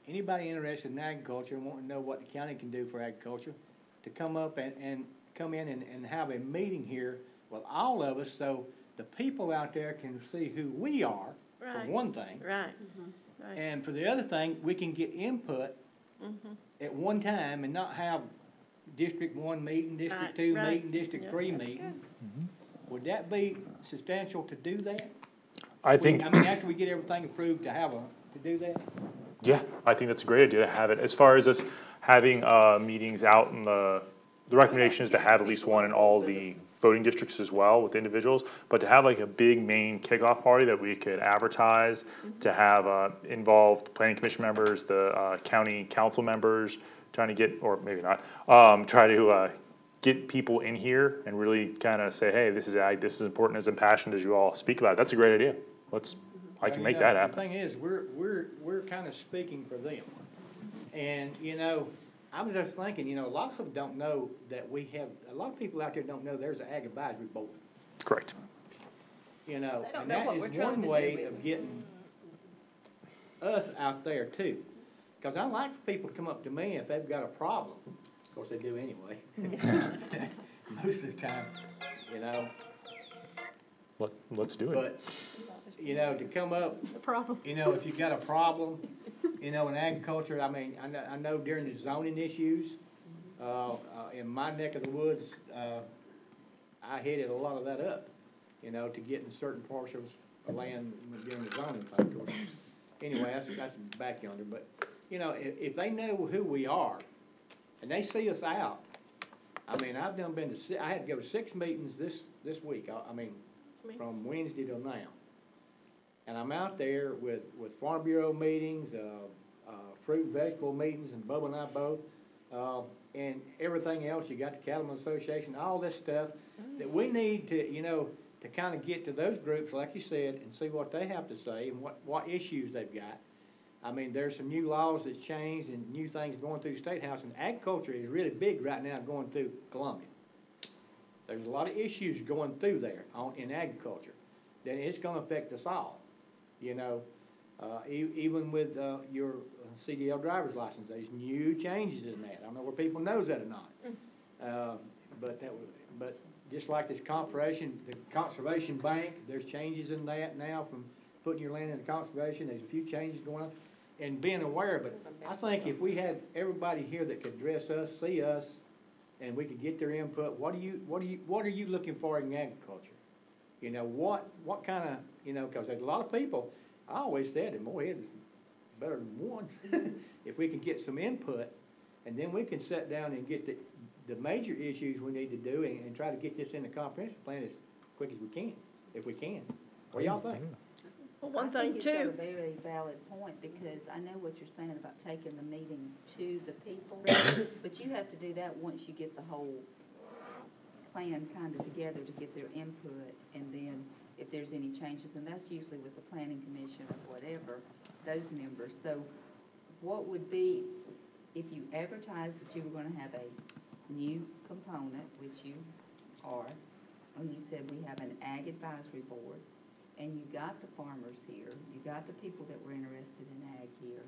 Anybody interested in agriculture and wanting to know what the county can do for agriculture, to come up and come in and have a meeting here with all of us, so the people out there can see who we are, for Right. one thing. Right. Right. And for the other thing, we can get input at one time and not have District 1 meeting, District Right, 2 right. meeting, District Yeah, 3 that's meeting. Would that be substantial to do that? I think. I mean, after we get everything approved to do that? Yeah, I think that's a great idea to have it. As far as us having, meetings out in the recommendation is to have at least one in all the voting districts as well with individuals, but to have like a big main kickoff party that we could advertise, to have, involved planning commission members, the, county council members, trying to get, or maybe not, try to, get people in here and really kind of say, hey, this is ag, this is important, as impassioned as you all speak about it. That's a great idea. I can Well, make you know, that happen. The thing is, we're kind of speaking for them. And, you know, I was just thinking, you know, a lot of them don't know that we have, a lot of people out there don't know there's an ag advisory board, Correct. you know. They don't And know that what is we're trying to one do way with of it. getting us out there too. Because I like for people to come up to me if they've got a problem. Of course, they do anyway. Most of the time, you know, Let's do it. but, you know, to come up, The problem. you know, if you've got a problem, you know, in agriculture, I mean, I know during the zoning issues, in my neck of the woods, I headed a lot of that up, you know, to getting certain parcels of land during the zoning thing, of course. Anyway, that's back yonder, but, you know, if they know who we are, and they see us out, I mean, I've been to, I had to go to 6 meetings this week, I mean, from Wednesday till now. And I'm out there with Farm Bureau meetings, fruit and vegetable meetings, and Bubba and I both, and everything else. You got the Cattlemen Association, all this stuff that we need to, you know, to kind of get to those groups, like you said, and see what they have to say and what issues they've got. I mean, there's some new laws that's changed and new things going through State House, and agriculture is really big right now going through Columbia. There's a lot of issues going through there in agriculture, then it's gonna affect us all, you know? Even with, your CDL driver's license, there's new changes in that. I don't know where people knows that or not. But just like this the conservation bank, there's changes in that now from putting your land into conservation, there's a few changes going on. And being aware of it, I think if we had everybody here that could address us, see us, and we could get their input, what are you looking for in agriculture? You know, what kind of, you know, cause there's a lot of people, I always said that more heads is better than one. If we can get some input, and then we can sit down and get the major issues we need to do and try to get this in the comprehensive plan as quick as we can, if we can. What do y'all think? Well, one I thing think it's got too, a very valid point, because I know what you're saying about taking the meeting to the people, but you have to do that once you get the whole plan kind of together to get their input, and then if there's any changes, and that's usually with the planning commission or whatever, those members. So what would be, if you advertised that you were gonna have a new component, which you are, and you said we have an ag advisory board, and you got the farmers here, you got the people that were interested in ag here,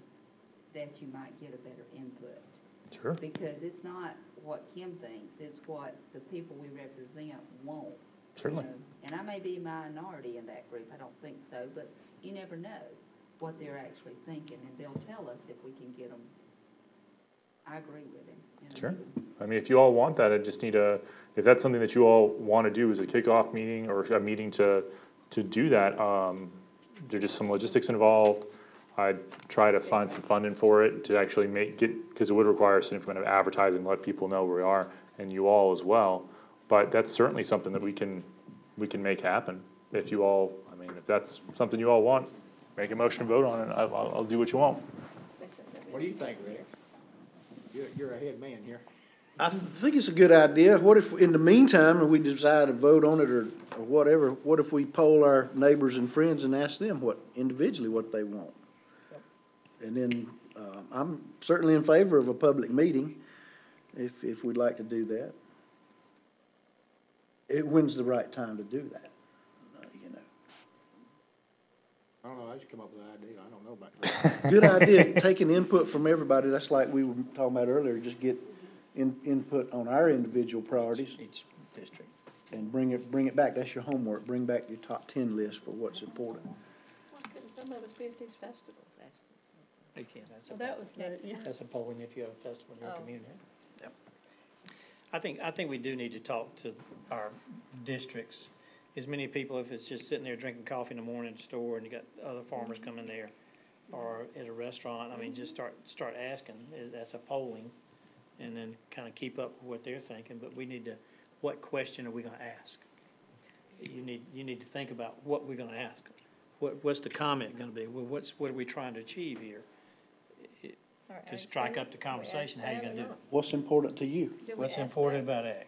that you might get a better input. Sure. Because it's not what Kim thinks, it's what the people we represent want. Certainly. You know? And I may be a minority in that group, I don't think so, but you never know what they're actually thinking, and they'll tell us if we can get them. I agree with him. You know? Sure. I mean, if you all want that, I just need if that's something that you all want to do as a kickoff meeting or a meeting to do that, there's just some logistics involved. I'd try to find some funding for it to actually because it would require some amount of advertising, let people know where we are, and you all as well. But that's certainly something that we can make happen. If you all, I mean, if that's something you all want, make a motion and vote on it, I'll do what you want. What do you think, Rick? You're a head man here. I think it's a good idea. What if, in the meantime, if we decide to vote on it or whatever, what if we poll our neighbors and friends and ask them individually what they want? And then, I'm certainly in favor of a public meeting, if we'd like to do that. When's the right time to do that, you know? I don't know, I just come up with an idea, I don't know about that. Good idea, taking input from everybody, that's like we were talking about earlier, just get input on our individual priorities each district. and bring it back, that's your homework, bring back your top 10 list for what's important. why couldn't some of us be at these festivals, Ashton? They can't, that's a Well, that was, yeah. That's a polling if you have a festival in your Oh. community. Yep. I think we do need to talk to our districts. As many people, if it's just sitting there drinking coffee in the morning at the store and you got other farmers coming there, or at a restaurant, I mean, just start asking, that's a polling, and then kind of keep up with what they're thinking, but we need to, what question are we gonna ask? You need to think about what we're gonna ask. What's the comment gonna be? Well, what are we trying to achieve here? To strike up the conversation, how you gonna do it? What's important to you? What's important about ag?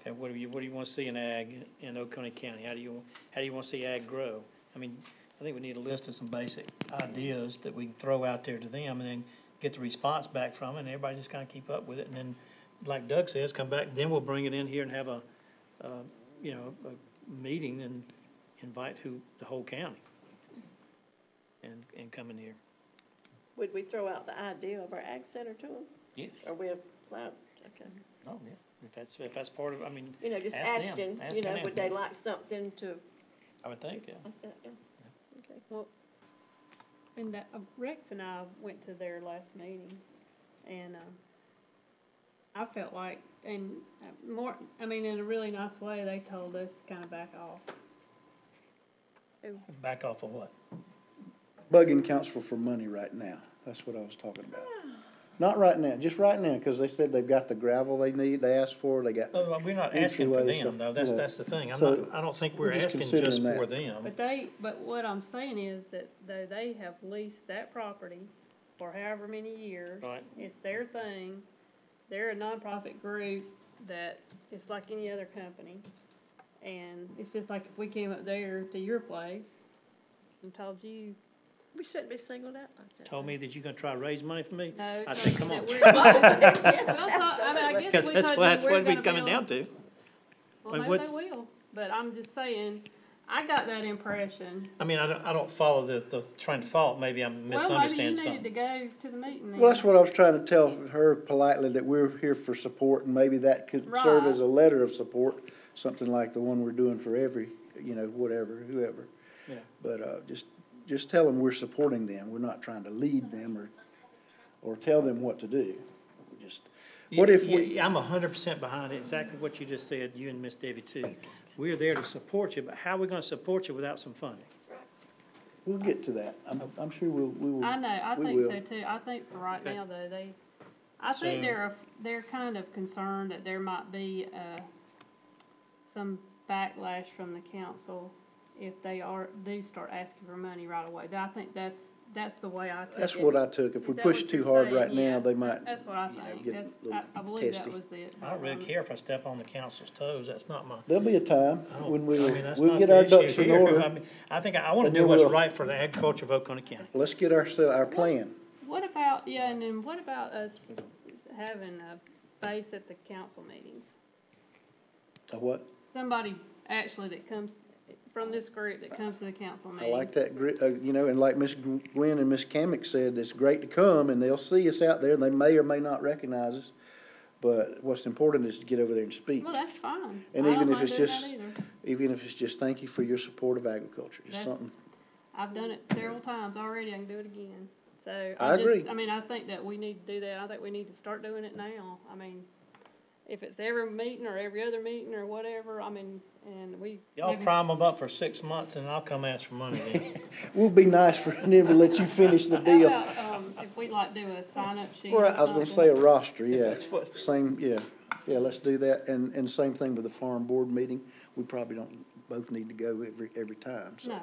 Okay, what do you want to see in ag in Oconee County? How do you want to see ag grow? I mean, I think we need a list of some basic ideas that we can throw out there to them and then get the response back from it, and everybody just kind of keep up with it. And then, like Doug says, come back, then we'll bring it in here and have a meeting and invite the whole county and come in here. Would we throw out the idea of our ag center to them? Yes. Or we allowed, okay. Oh, yeah. If that's part of, I mean, You know, just ask them. asking, Ask you know, them. would they like something to, I would think, yeah. like that, yeah? Okay. Well, and Rex and I went to their last meeting, and I felt like, and more, I mean, in a really nice way, they told us to kind of back off. Back off of what? Bugging council for money right now, that's what I was talking about. Not right now, just right now, because they said they've got the gravel they need, they asked for, they got. Oh, we're not asking for entryway them, though, stuff. that's the thing, I don't think we're we're just asking just considering for that. them. But what I'm saying is that though they have leased that property for however many years. Right. It's their thing, they're a nonprofit group that, it's like any other company. And it's just like if we came up there to your place and told you, We shouldn't be singled out like that. Told me that you're gonna try to raise money for me? No, I told said, you come that on. we're- Yes, Well, I mean, I absolutely. guess Because we that's told what, you that's we're what we're gonna be coming on- down to. Well, Like maybe what- they will, but I'm just saying, I got that impression. I mean, I don't follow the train of thought, maybe I'm Well, maybe you misunderstanding needed to something. go to the meeting then. Well, that's what I was trying to tell her politely, that we're here for support, and maybe that could serve as a Right. letter of support, something like the one we're doing for every, whatever, whoever. Yeah. But, just tell them we're supporting them, we're not trying to lead them or tell them what to do. We just, what if we, I'm 100% behind it, exactly what you just said, you and Miss Debbie too. We're there to support you, but how are we gonna support you without some funding? we'll get to that, I'm sure we will. I know, I we think will. so too. I think for right Okay. now though, I think So- they're kind of concerned that there might be, some backlash from the council if they do start asking for money right away. I think that's the way I took it. That's what I took, if we Is that push what too you're hard saying? right now, Yeah, they might, That's what I you know, think. get a That's, little I believe that testy. was the. I don't really care if I step on the council's toes, that's not my. there'll be a time I don't- when I mean, that's we'll not get the our issue ducks in here. order. I mean, I think I wanna And do then what's we'll- right for the agriculture of Oconee County. Let's get our plan. What about, yeah, and then what about us having a face at the council meetings? What? Somebody actually that comes, from this group that comes to the council I meetings. like that, and like Miss Gwen and Miss Kamick said, it's great to come, and they'll see us out there, and they may or may not recognize us. But what's important is to get over there and speak. Well, that's fine. And I even don't if mind it's doing just, that either. even if it's just thank you for your support of agriculture, just That's- something. I've done it several times already, I can do it again. So, I agree. I mean, I think that we need to do that, I think we need to start doing it now. I mean, if it's every meeting or every other meeting or whatever, I mean, and we. Y'all maybe- prime them up for 6 months and I'll come ask for money then. We'll be nice for them to let you finish the How deal. about, if we like do a sign-up sheet Or or I was gonna something? say a roster, yeah. That's what- Same, yeah, let's do that, and same thing with the farm board meeting. We probably don't both need to go every time, so. No,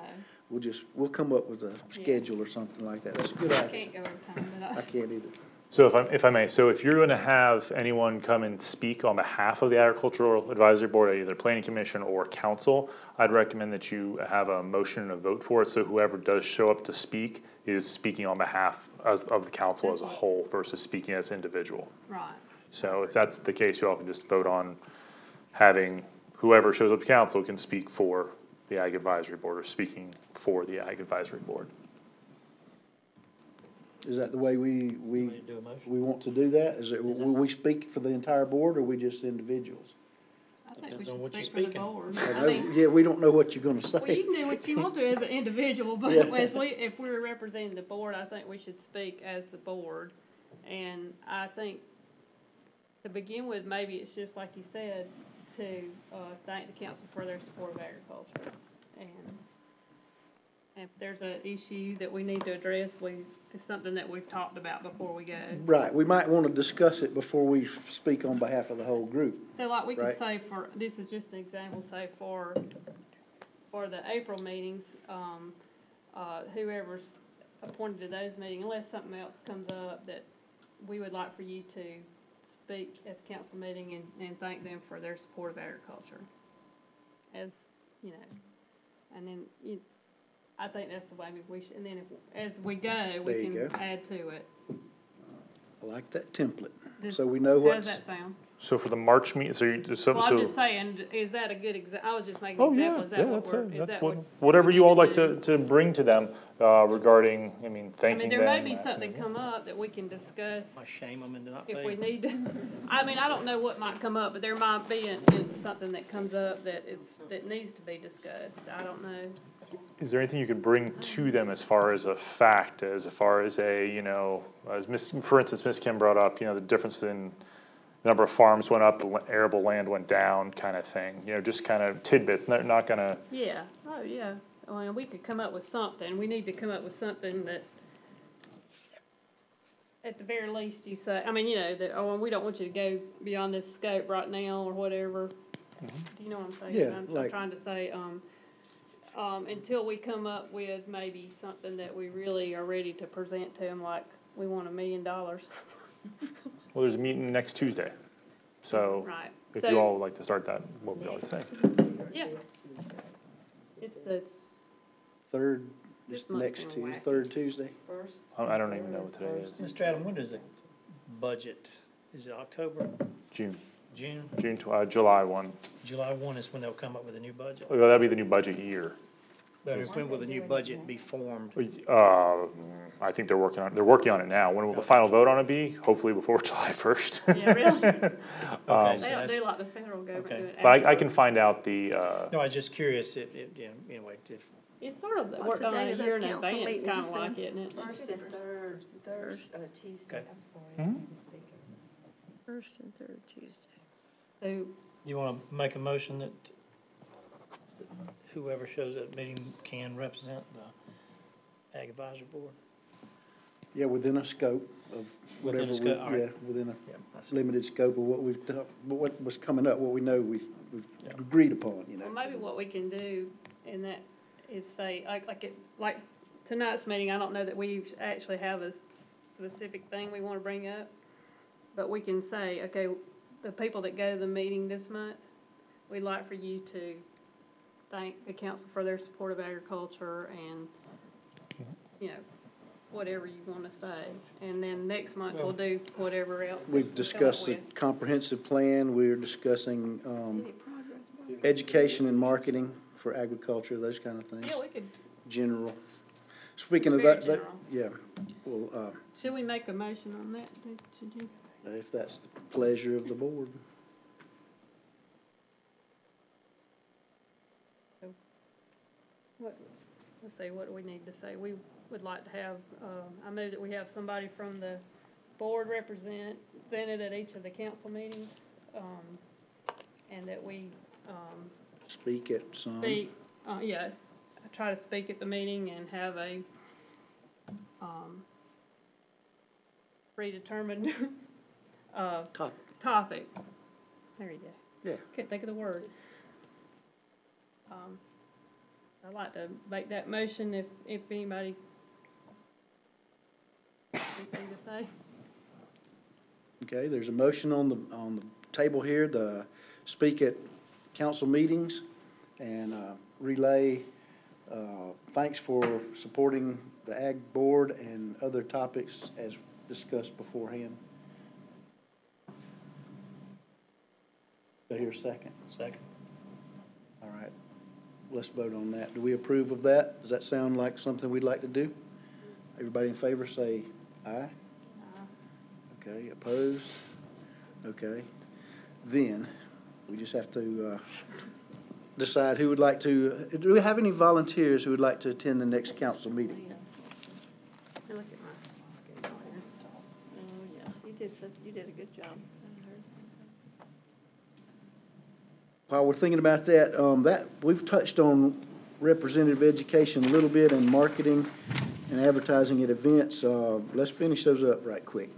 We'll come up with a schedule or something like that. That's a good I idea. can't go every time, but I can't either. So if I may, so if you're gonna have anyone come and speak on behalf of the Agricultural Advisory Board, either Planning Commission or Council, I'd recommend that you have a motion and a vote for it, so whoever does show up to speak is speaking on behalf of the council as a whole versus speaking as individual. right. So if that's the case, you all can just vote on having whoever shows up to council can speak for the Ag Advisory Board or speaking for the Ag Advisory Board. Is that the way we Do a motion? want to do that? Is it, will we speak for the entire board, or we just individuals? I think we Depends on should what you're speak for the speaking. board. I I know, mean, yeah, we don't know what you're gonna well, you say. can do what you want to as an individual, but Yeah. if we're representing the board, I think we should speak as the board. And I think, to begin with, maybe it's just like you said, to, thank the council for their support of agriculture. And if there's an issue that we need to address, it's something that we've talked about before we go. Right, we might wanna discuss it before we speak on behalf of the whole group. So like we could Right. say this is just an example, say for the April meetings, whoever's appointed to those meetings, unless something else comes up that we would like for you to speak at the council meeting and thank them for their support of agriculture. As, you know, and then I think that's the way we should, and then as we go, There we you can go. add to it. I like that template, Does- so we know How does what's, that sound? So for the March meeting, so you, Well, I'm just saying, is that a good I was just making an Oh, yeah, example, is that yeah, what that's we're, it, is that's that what, what? whatever we you need all to like do? to bring to them, regarding, thanking them. I mean, there may be asking something them. come up that we can discuss I shame them into not if we paying. need to. I mean, I don't know what might come up, but there might be something that comes up that needs to be discussed. I don't know. Is there anything you could bring to them as far as a fact, as far as for instance, Ms. Kim brought up, the difference in the number of farms went up, the arable land went down, kind of thing, just kind of tidbits, not gonna, Yeah, oh, yeah. Well, we could come up with something. We need to come up with something that, at the very least, you say, I mean, we don't want you to go beyond this scope right now or whatever. Do you know what I'm saying? Yeah, I'm like- trying to say, until we come up with maybe something that we really are ready to present to them, like, we want $1 million. well, there's a meeting next Tuesday. So Right. if So- you all would like to start that, what would you like to say? Yeah. It's the third This month's next going Tuesday, wacky. third Tuesday? First. I don't even know what today is. Mr. Adam, when does the budget, is it October, June, June? July 1. July 1 is when they'll come up with a new budget. Well, that'll be the new budget year. But when will the new budget be formed? I think they're working on it now. When will the final vote on it be? Hopefully before July 1st. Yeah, really? Okay, They so don't that's, do like the federal government. Okay. do it But I after. can find out the, no, I was just curious, yeah, anyway, if, It's sort of What's worked the on date a of those year in council advance, meetings, you kinda said? like, isn't it? First and third, Tuesday, Okay. I'm sorry, I Hmm? need to speak. First and third Tuesday. so, you wanna make a motion that whoever shows up at the meeting can represent the Ag Advisory Board? Yeah, within a scope of Within a whatever, scope, all right. yeah, within a Yeah, that's- limited scope of what we've done, what was coming up, what we know we've Yeah. agreed upon, you Well, know. maybe what we can do in that is say, like tonight's meeting, I don't know that we actually have a specific thing we wanna bring up. But we can say, okay, the people that go to the meeting this month, we'd like for you to thank the council for their support of agriculture and, you know, whatever you wanna say. And then next month, we'll do whatever else. We've we come up discussed the with. comprehensive plan, we're discussing, education and marketing for agriculture, those kind of things, Yeah, we could, general. Speaking of It's that, very yeah, well, should we make a motion on that? Should you? if that's the pleasure of the board. Let's see, what do we need to say? We would like to have, I move that we have somebody from the board represented at each of the council meetings, and that we, Speak at some. speak, yeah, try to speak at the meeting and have a, predetermined, Top. topic. There you go. Yeah. Couldn't think of the word. I'd like to make that motion if anybody has anything to say. Okay, there's a motion on the table here, to speak at council meetings and relay thanks for supporting the Ag Board and other topics as discussed beforehand. Do I hear a second? Second. All right, let's vote on that. Do we approve of that? Does that sound like something we'd like to do? Everybody in favor say aye. Okay, opposed? Okay. Then, we just have to decide who would like to, do we have any volunteers who would like to attend the next council meeting? Hey, look at my schedule here. Oh, yeah, you did a good job. While we're thinking about that, we've touched on representative education a little bit and marketing and advertising at events. Let's finish those up right quick.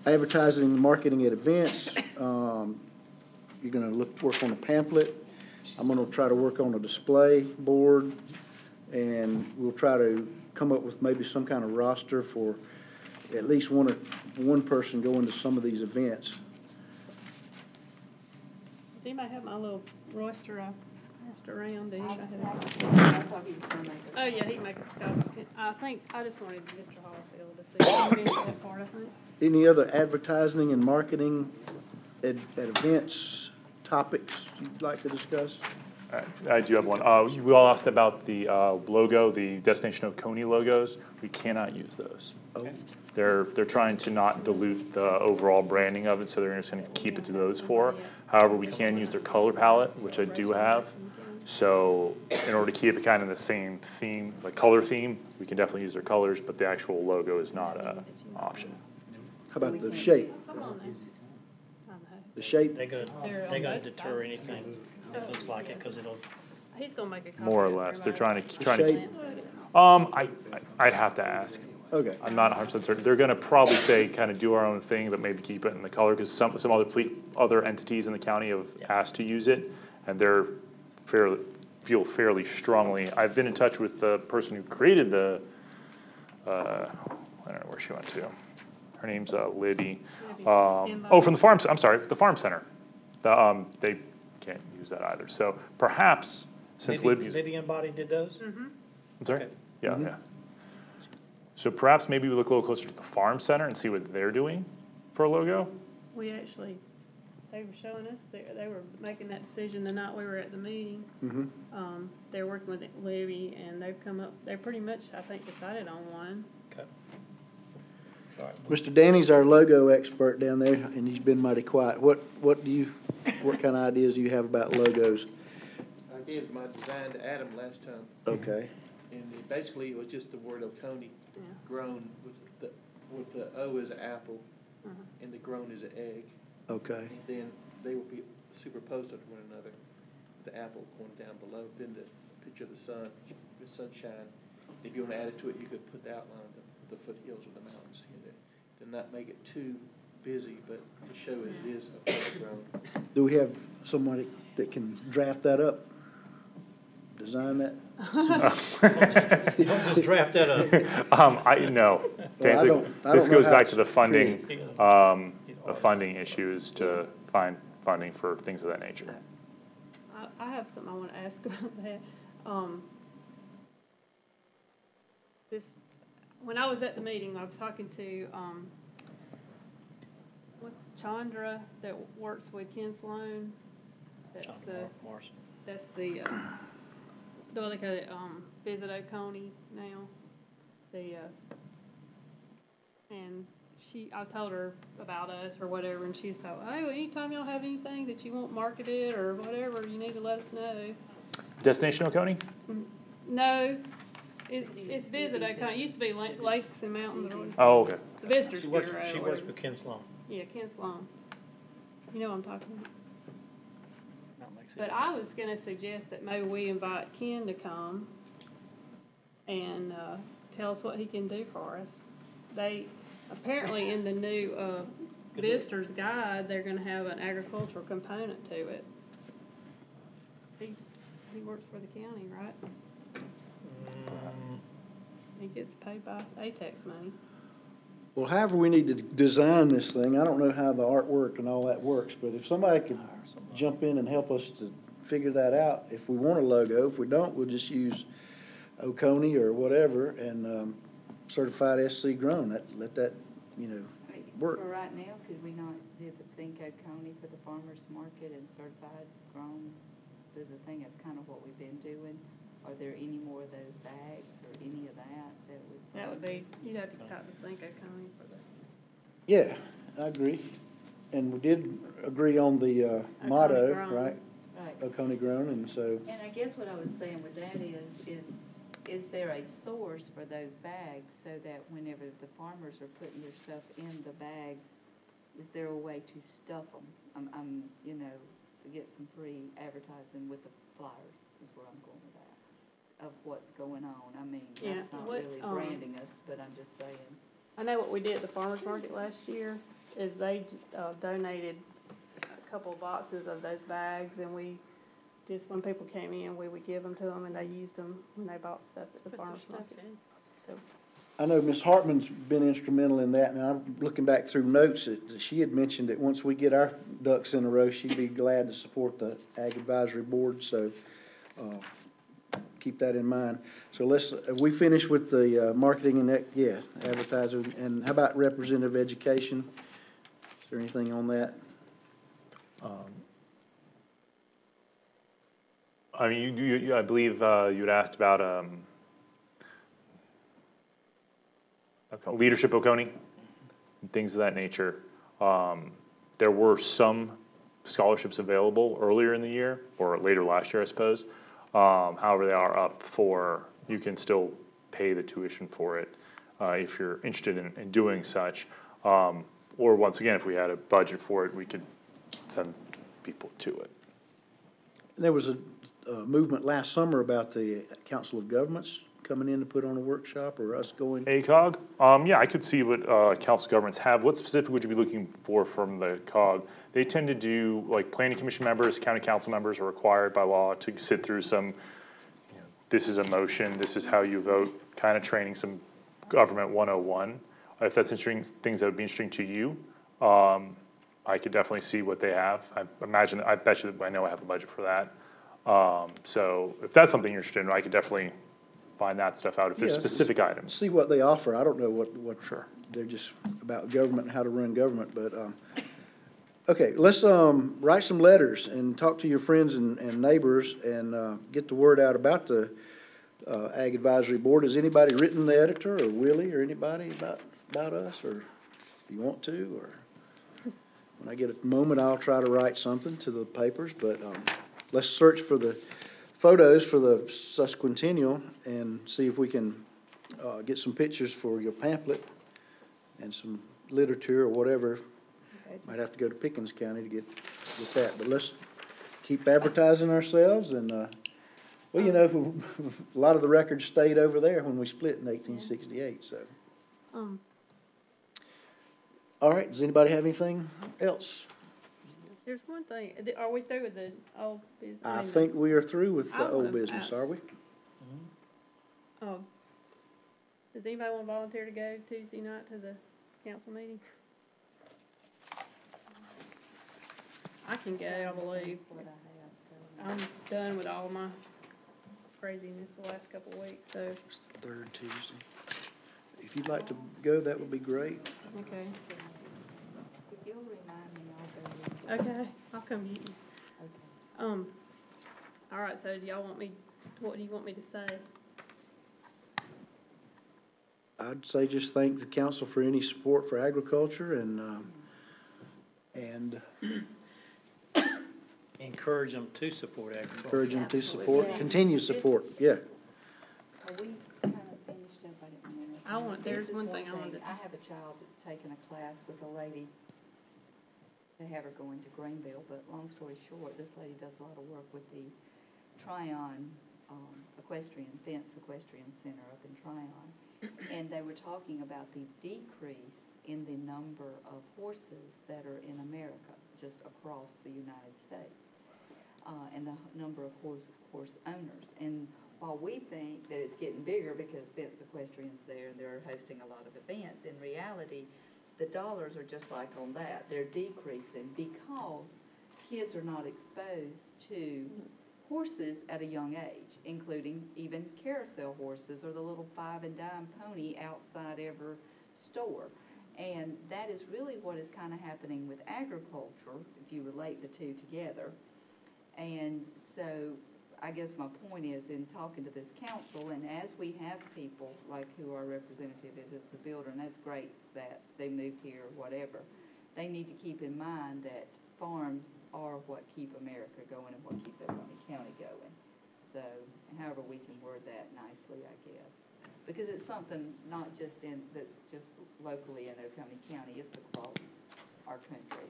Advertising and marketing at events, you're gonna work on a pamphlet. I'm gonna try to work on a display board, and we'll try to come up with maybe some kind of roster for at least one person going to some of these events. Does anybody have my little roster I passed around? Do anybody have it? I thought he was gonna make a. Oh, yeah, he can make a copy. I just wanted Mr. Hallfield to see. You read that part, I think. Any other advertising and marketing at events, topics you'd like to discuss? I do have one. We all asked about the logo, the Destination Oconee logos. We cannot use those. Oh, They're trying to not dilute the overall branding of it, so they're just gonna keep it to those four. However, we can use their color palette, which I do have. So in order to keep it kind of the same theme, like color theme, we can definitely use their colors, but the actual logo is not an option. how about the shape? Come on now. I know. The shape? They're They're gonna on both deter sides. anything that looks like it, cause it'll, He's gonna make a copy. More or of it less, for they're trying everybody. to, I'd have to ask. Okay, I'm not 100% certain. They're gonna probably say, kind of do our own thing, but maybe keep it in the color, because some other entities in the county have asked to use it, and they're feel fairly strongly. I've been in touch with the person who created the, I don't know where she went to. Her name's Libby. From the farm, I'm sorry, the farm center. They can't use that either. So perhaps, since Libby's, Libby Embody did those? Mm-hmm. I'm sorry? Okay. Yeah, yeah. So perhaps maybe we look a little closer to the farm center and see what they're doing for a logo? We actually, they were showing us, they were making that decision the night we were at the meeting. They're working with Libby, and they've come up, they pretty much, I think, decided on one. Okay. All right. Mr. Danny's our logo expert down there, and he's been mighty quiet. What kind of ideas do you have about logos? I gave my design to Adam last time, Okay, and basically it was just the word Oconee Yeah. grown with the O as an apple, and the grown as an egg. okay. And then they will be superposed to one another, the apple going down below, then the picture of the sun, the sunshine. If you want to add it to it, you could put the outline of the foothills or the mountains in there, to not make it too busy, but to show it is a grown. Do we have somebody that can draft that up? Design that? You don't just draft that up. No. To Well, answer- I don't This know goes how back it's to the funding, created. the funding issues to find funding for things of that nature. I have something I want to ask about that. When I was at the meeting, I was talking to, what's Chandra that works with Ken Sloan? That's the what they call it, Visit Oconee now. And I told her about us or whatever, and she was like, oh, anytime y'all have anything that you want marketed or whatever, you need to let us know. Destination Oconee? No, it's Visit Oconee. It used to be Lakes and Mountains or whatever. Oh, okay. The Visitors She Bureau. works, or she works whatever. with Ken Sloan. Yeah, Ken Sloan. You know what I'm talking about. Mountain Lake City. But I was gonna suggest that maybe we invite Ken to come and, tell us what he can do for us. They, apparently in the new, Visitor's Guide, they're gonna have an agricultural component to it. He works for the county, right? He gets paid by ATAX money. Well, however we need to design this thing, I don't know how the artwork and all that works, but if somebody could jump in and help us to figure that out, if we want a logo, if we don't, we'll just use Oconee or whatever, and, certified SC grown, let that, work. For right now, could we not do the Think Oconee for the farmer's market and certified grown? Do the thing, that's kind of what we've been doing. Are there any more of those bags or any of that would? That would be, you'd have to talk to Think Oconee for that. Yeah, I agree. And we did agree on the, motto, grown. right? Right. Oconee grown, and so, And I guess what I was saying with that is there a source for those bags so that whenever the farmers are putting their stuff in the bags, is there a way to stuff them? To get some free advertising with the flyers is where I'm going with that, of what's going on. I mean, Yeah, that's not what, really branding us, but I'm just saying. I know what we did at the farmer's market last year is they donated a couple of boxes of those bags, and we just, when people came in, we would give them to them, and they used them when they bought stuff at the Put their farmer's stuff market. in. So, I know Ms. Hartman's been instrumental in that. Now, I'm looking back through notes that she had mentioned that once we get our ducks in a row, she'd be glad to support the Ag Advisory Board, so, keep that in mind. So we finished with the, marketing and advertising, and how about representative education? Is there anything on that? I mean, I believe, you'd asked about, Leadership Oconee, and things of that nature. There were some scholarships available earlier in the year, or later last year, I suppose. However, they are up you can still pay the tuition for it, if you're interested in doing such. Or once again, if we had a budget for it, we could send people to it. There was a movement last summer about the Council of Governments coming in to put on a workshop, or us going. ACOG? Yeah, I could see what council governments have. What specific would you be looking for from the COG? They tend to do, like, planning commission members, county council members are required by law to sit through some, this is a motion, this is how you vote, kind of training, some government 101. If that's interesting, things that would be interesting to you, I could definitely see what they have. I bet you, I know I have a budget for that. So if that's something you're interested in, I could definitely find that stuff out if there's Yeah. specific items. See what they offer. I don't know what, Sure. they're just about government and how to run government, but, okay, let's, write some letters and talk to your friends and neighbors and, get the word out about the, Ag Advisory Board. Has anybody written the editor or Willie or anybody about us, or if you want to, or when I get a moment, I'll try to write something to the papers, but, let's search for the photos for the sesquicentennial and see if we can, get some pictures for your pamphlet and some literature or whatever. Might have to go to Pickens County to get that, but let's keep advertising ourselves and, well, you know, a lot of the records stayed over there when we split in 1868, so. All right, does anybody have anything else? There's one thing, are we through with the old business? I think we are through with I the wanna old business, are we? Oh, does anybody want to volunteer to go Tuesday night to the council meeting? I can go, I believe. What I have, I'm done with all my craziness the last couple of weeks, so, It's the third Tuesday. If you'd like to go, that would be great. okay. if you'll remind me, I'll go with you. Okay, I'll come get you. Okay. All right, so do y'all want me, what do you want me to say? I'd say just thank the council for any support for agriculture and Encourage them to support agriculture. encourage them to Absolutely. support, Yeah. continue support, yeah. Are we kind of finished up? I didn't minute. I want- there's This is one thing I wanted to- I have a child that's taking a class with a lady. They have her going to Greenville, but long story short, this lady does a lot of work with the Tryon Fence Equestrian Center up in Tryon. And they were talking about the decrease in the number of horses that are in America, just across the United States. And the number of horse owners. And while we think that it's getting bigger because Fence Equestrian's there and they're hosting a lot of events, in reality, the dollars are just like on that. They're decreasing because kids are not exposed to horses at a young age, including even carousel horses or the little 5 and dime pony outside every store. And that is really what is kind of happening with agriculture, if you relate the two together. And so I guess my point is in talking to this council, and as we have people like who our representative is, it's a builder, and that's great that they moved here or whatever, they need to keep in mind that farms are what keep America going and what keeps Oconee County going. So, however we can word that nicely, I guess. Because it's something not just that's just locally in Oconee County, it's across our country.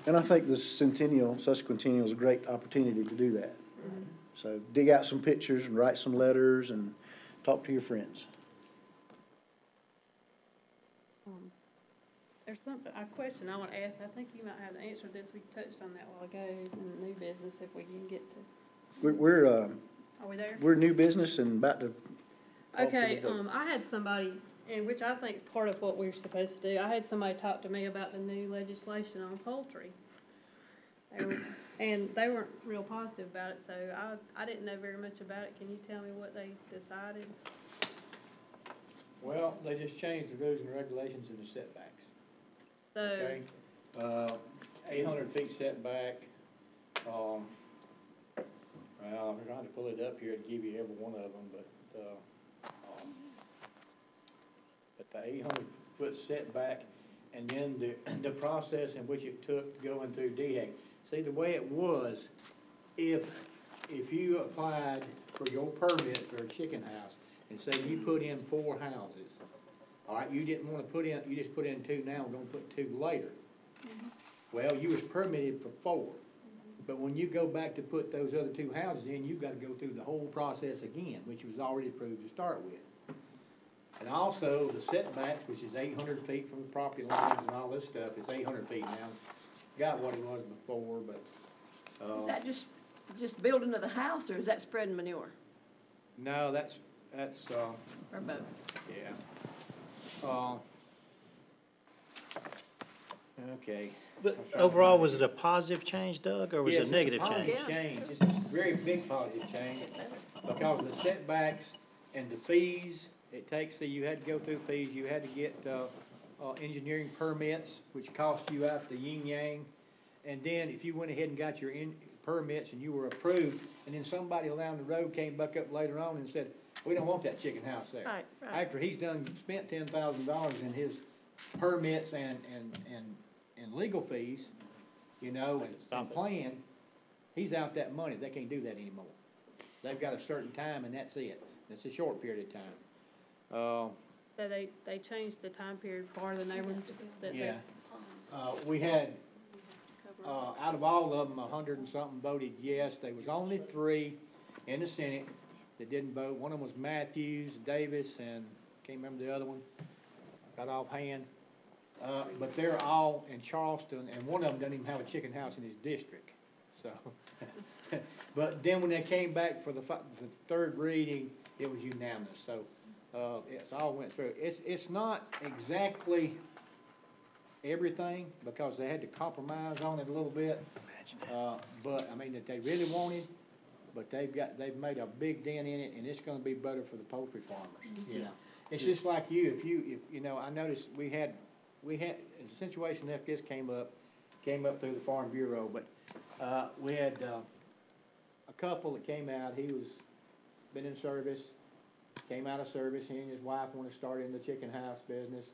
And I think the sesquicentennial is a great opportunity to do that. So dig out some pictures and write some letters and talk to your friends. There's a question I want to ask, I think you might have the answer to this, we touched on that a while ago in the new business, if we can get to, We're are we there? we're new business and about to call for the Okay, vote. I had somebody, and which I think is part of what we're supposed to do, I had somebody talk to me about the new legislation on poultry. And they weren't real positive about it, so I didn't know very much about it. Can you tell me what they decided? Well, they just changed the rules and regulations and the setbacks, So, okay? 800 feet setback, well, I'm trying to pull it up here and give you every one of them, but the 800-foot setback, and then the process in which it took going through DHEC. See, the way it was, if you applied for your permit for a chicken house, and say you put in 4 houses, all right, you didn't wanna put in, you just put in 2 now, we're gonna put 2 later. Well, you was permitted for 4, but when you go back to put those other 2 houses in, you've gotta go through the whole process again, which was already approved to start with. And also, the setbacks, which is 800 feet from the property lines and all this stuff, is 800 feet now. Got what it was before, but, Is that just building of the house, or is that spreading manure? no, that's, Or both? yeah. Okay. But overall, was it a positive change, Doug, or was Yes, it a negative it's a change? positive change, it's a very big positive change, because the setbacks and the fees, it takes, see, you had to go through fees, you had to get, engineering permits, which cost you out the yin yang. And then if you went ahead and got your permits and you were approved, and then somebody along the road came back up later on and said, we don't want that chicken house there. Right, right. After he's done spent $10,000 in his permits and legal fees, you know, and plan, he's out that money. They can't do that anymore. They've got a certain time and that's it. It's a short period of time. So they changed the time period for the neighborhoods that Yeah. We had, out of all of them, 100 and something voted yes. There was only 3 in the Senate that didn't vote. One of them was Matthews, Davis, and can't remember the other one. Got offhand. But they're all in Charleston, and one of them doesn't even have a chicken house in his district. So, but then when they came back for the third reading, it was unanimous. So, it's all went through. It's not exactly everything because they had to compromise on it a little bit. But I mean that they really wanted, but they've made a big dent in it, and it's going to be better for the poultry farmers. You know, it's just like if you know, I noticed we had a situation like this came up through the Farm Bureau, but we had a couple that came out. He was been in service, came out of service. He and his wife wanted to start in the chicken house business,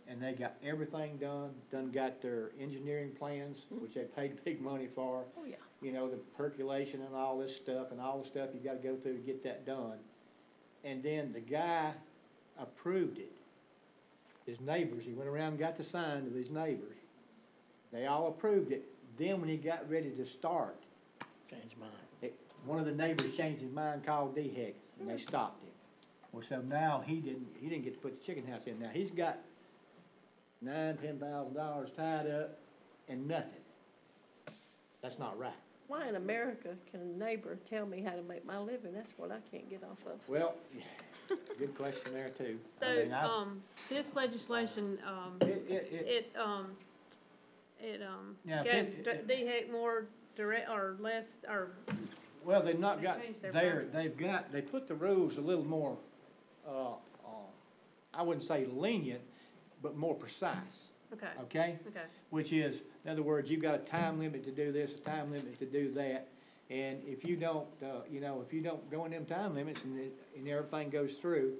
and they got everything done got their engineering plans, which they paid big money for. Oh, yeah. You know, the percolation and all this stuff and all the stuff you gotta go through to get that done. And then the guy approved it. His neighbors, he went around and got the sign of his neighbors. They all approved it. Then when he got ready to start, Change mine. one of the neighbors changed his mind, called DHEC, and they stopped him. Well, so now he didn't get to put the chicken house in. Now he's got $10,000 tied up and nothing. That's not right. Why in America can a neighbor tell me how to make my living? That's what I can't get off of. Well, good question there too. So, I mean, this legislation, Yeah, gave DHEC more direct, or less, or, well, they've not They got, changed their they put the rules a little more, I wouldn't say lenient, but more precise, okay, okay? okay. Which is, in other words, you've got a time limit to do this, a time limit to do that. And if you don't, if you don't go in them time limits and everything goes through,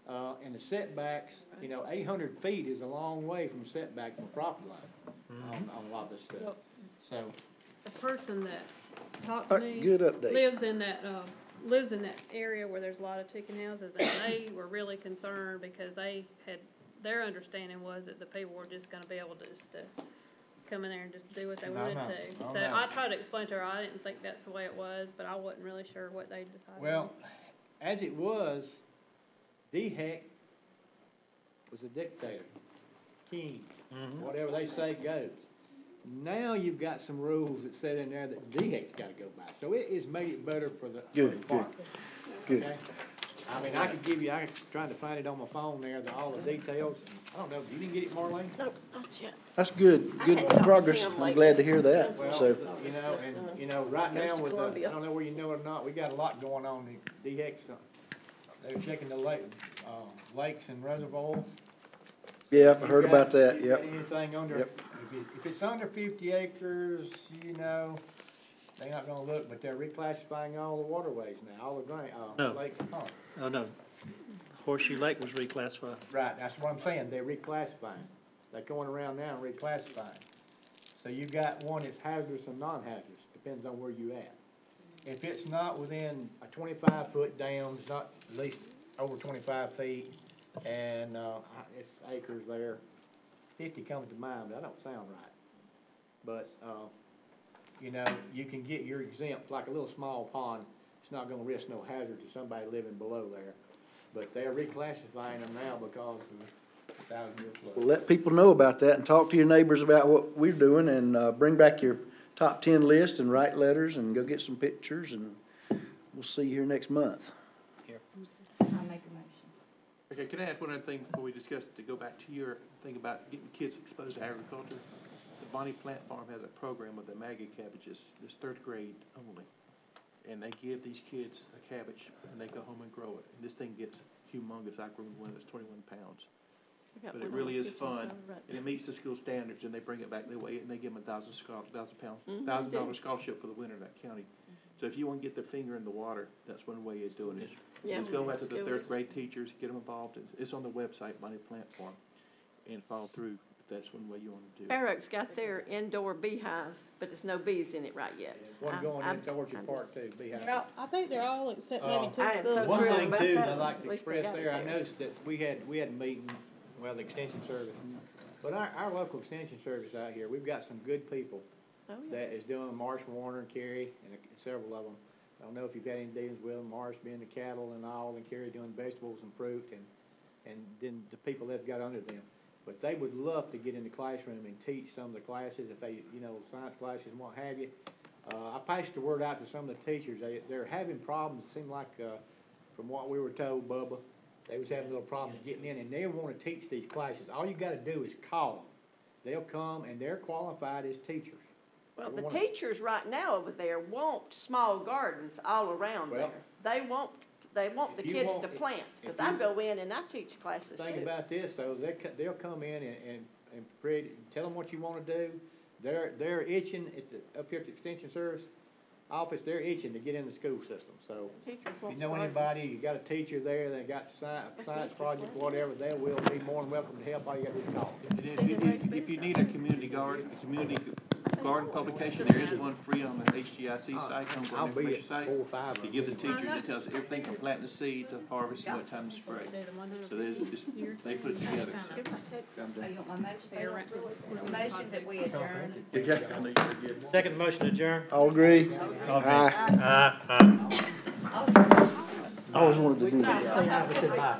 and the setbacks, 800 feet is a long way from setback from the property line on a lot of this stuff. So, The person that talked to me Good update. lives in that area where there's a lot of chicken houses, and they were really concerned because their understanding was that the people were just gonna be able to just come in there and just do what they wanted to. So I tried to explain to her, I didn't think that's the way it was, but I wasn't really sure what they decided. well, as it was, DHEC was a dictator, king, whatever they say goes. Now you've got some rules that said in there that DHEC's gotta go by, so it has made it better for the farmer. Good. Okay? I mean, I could give you, I'm trying to find it on my phone there, all the details. I don't know, you didn't get it, Marlene? No, not yet. That's good, I good hadn't talked to progress. him I'm lately. glad to hear that, Well, so. Right now with, I Columbia. don't know where you know it or not, we got a lot going on. The DHEC's, they're checking the lakes and reservoirs. Yeah, I heard about that, You got yep. anything under, Yep. if it's under 50 acres, they're not gonna look, but they're reclassifying all the waterways now, all the No. lakes and ponds. Oh, no. Horseshoe Lake was reclassified. Right, that's what I'm saying, they're reclassifying. They're going around now and reclassifying. So you got one that's hazardous and non-hazardous, depends on where you at. If it's not within a 25-foot dam, it's not at least over 25 feet, and, it's acres there, 50 comes to mind, but that don't sound right. But, you can get your exempt, like a little small pond, it's not gonna risk no hazard to somebody living below there. But they're reclassifying them now because of the 1,000-year flood. Well, let people know about that and talk to your neighbors about what we're doing and, bring back your top 10 list and write letters and go get some pictures and we'll see you here next month. I'll make a motion. Okay, can I add one other thing before we discuss, to go back to your thing about getting kids exposed to agriculture? The Bonnie Plant Farm has a program with the Maggie cabbages, this third grade only. and they give these kids a cabbage, and they go home and grow it. And this thing gets humongous. I grew one that's 21 pounds. But it really is fun, and it meets the school standards, and they bring it back, they weigh it, and they give them $1,000 scholarship for the winter in that county. So if you want to get their finger in the water, that's one way of doing it. Yeah, Just go after the school third is- grade teachers, get them involved. It's on the website, Money Plant Farm, and follow through. That's one way you want to do it. Fair Oaks got their indoor beehive, but there's no bees in it right yet. One going I'm- into Orchard I'm Park just- too, Beehive. They're all- I think they're all except maybe two I am so schools. One thrilled thing about too, that. that I'd like At to least they express got it there, I there. noticed that we had a meeting, well, the extension service. But our local extension service out here, we've got some good people Oh, yeah. that is doing Marsh, Warner, and Carey, and several of them. I don't know if you've had any dealings with them, Marsh being the cattle and all, and Carey doing vegetables and fruit, and then the people that got under them. But they would love to get in the classroom and teach some of the classes, if they, science classes and what have you. I passed the word out to some of the teachers. They're having problems, it seemed like, from what we were told, Bubba, they was having little problems getting in, and they wanna teach these classes. All you gotta do is call them. They'll come, and they're qualified as teachers. Well, the Everyone- teachers right now over there want small gardens all around Well, there. They want the if you kids want- to plant, if cause I you- go in and I teach classes Thing too. about this, though, they'll come in and tell them what you wanna do. They're itching up here at the Extension Service office, they're itching to get in the school system, so. Teachers If want you know gardens. anybody, you got a teacher there, they got science project, whatever, they will be more than welcome to help, all you gotta do is call. And if you need a community garden publication, there is one free on the HGIC site, I'll Homegrown be Information at site. 4 or 5 of You give the them. teachers, it tells everything from planting the seed to harvest and what time to spray. So they put it together. So you want my motion? Motion that we adjourn. Second motion to adjourn. All agree? Aye. I always wanted to do that. Say aye, but say bye.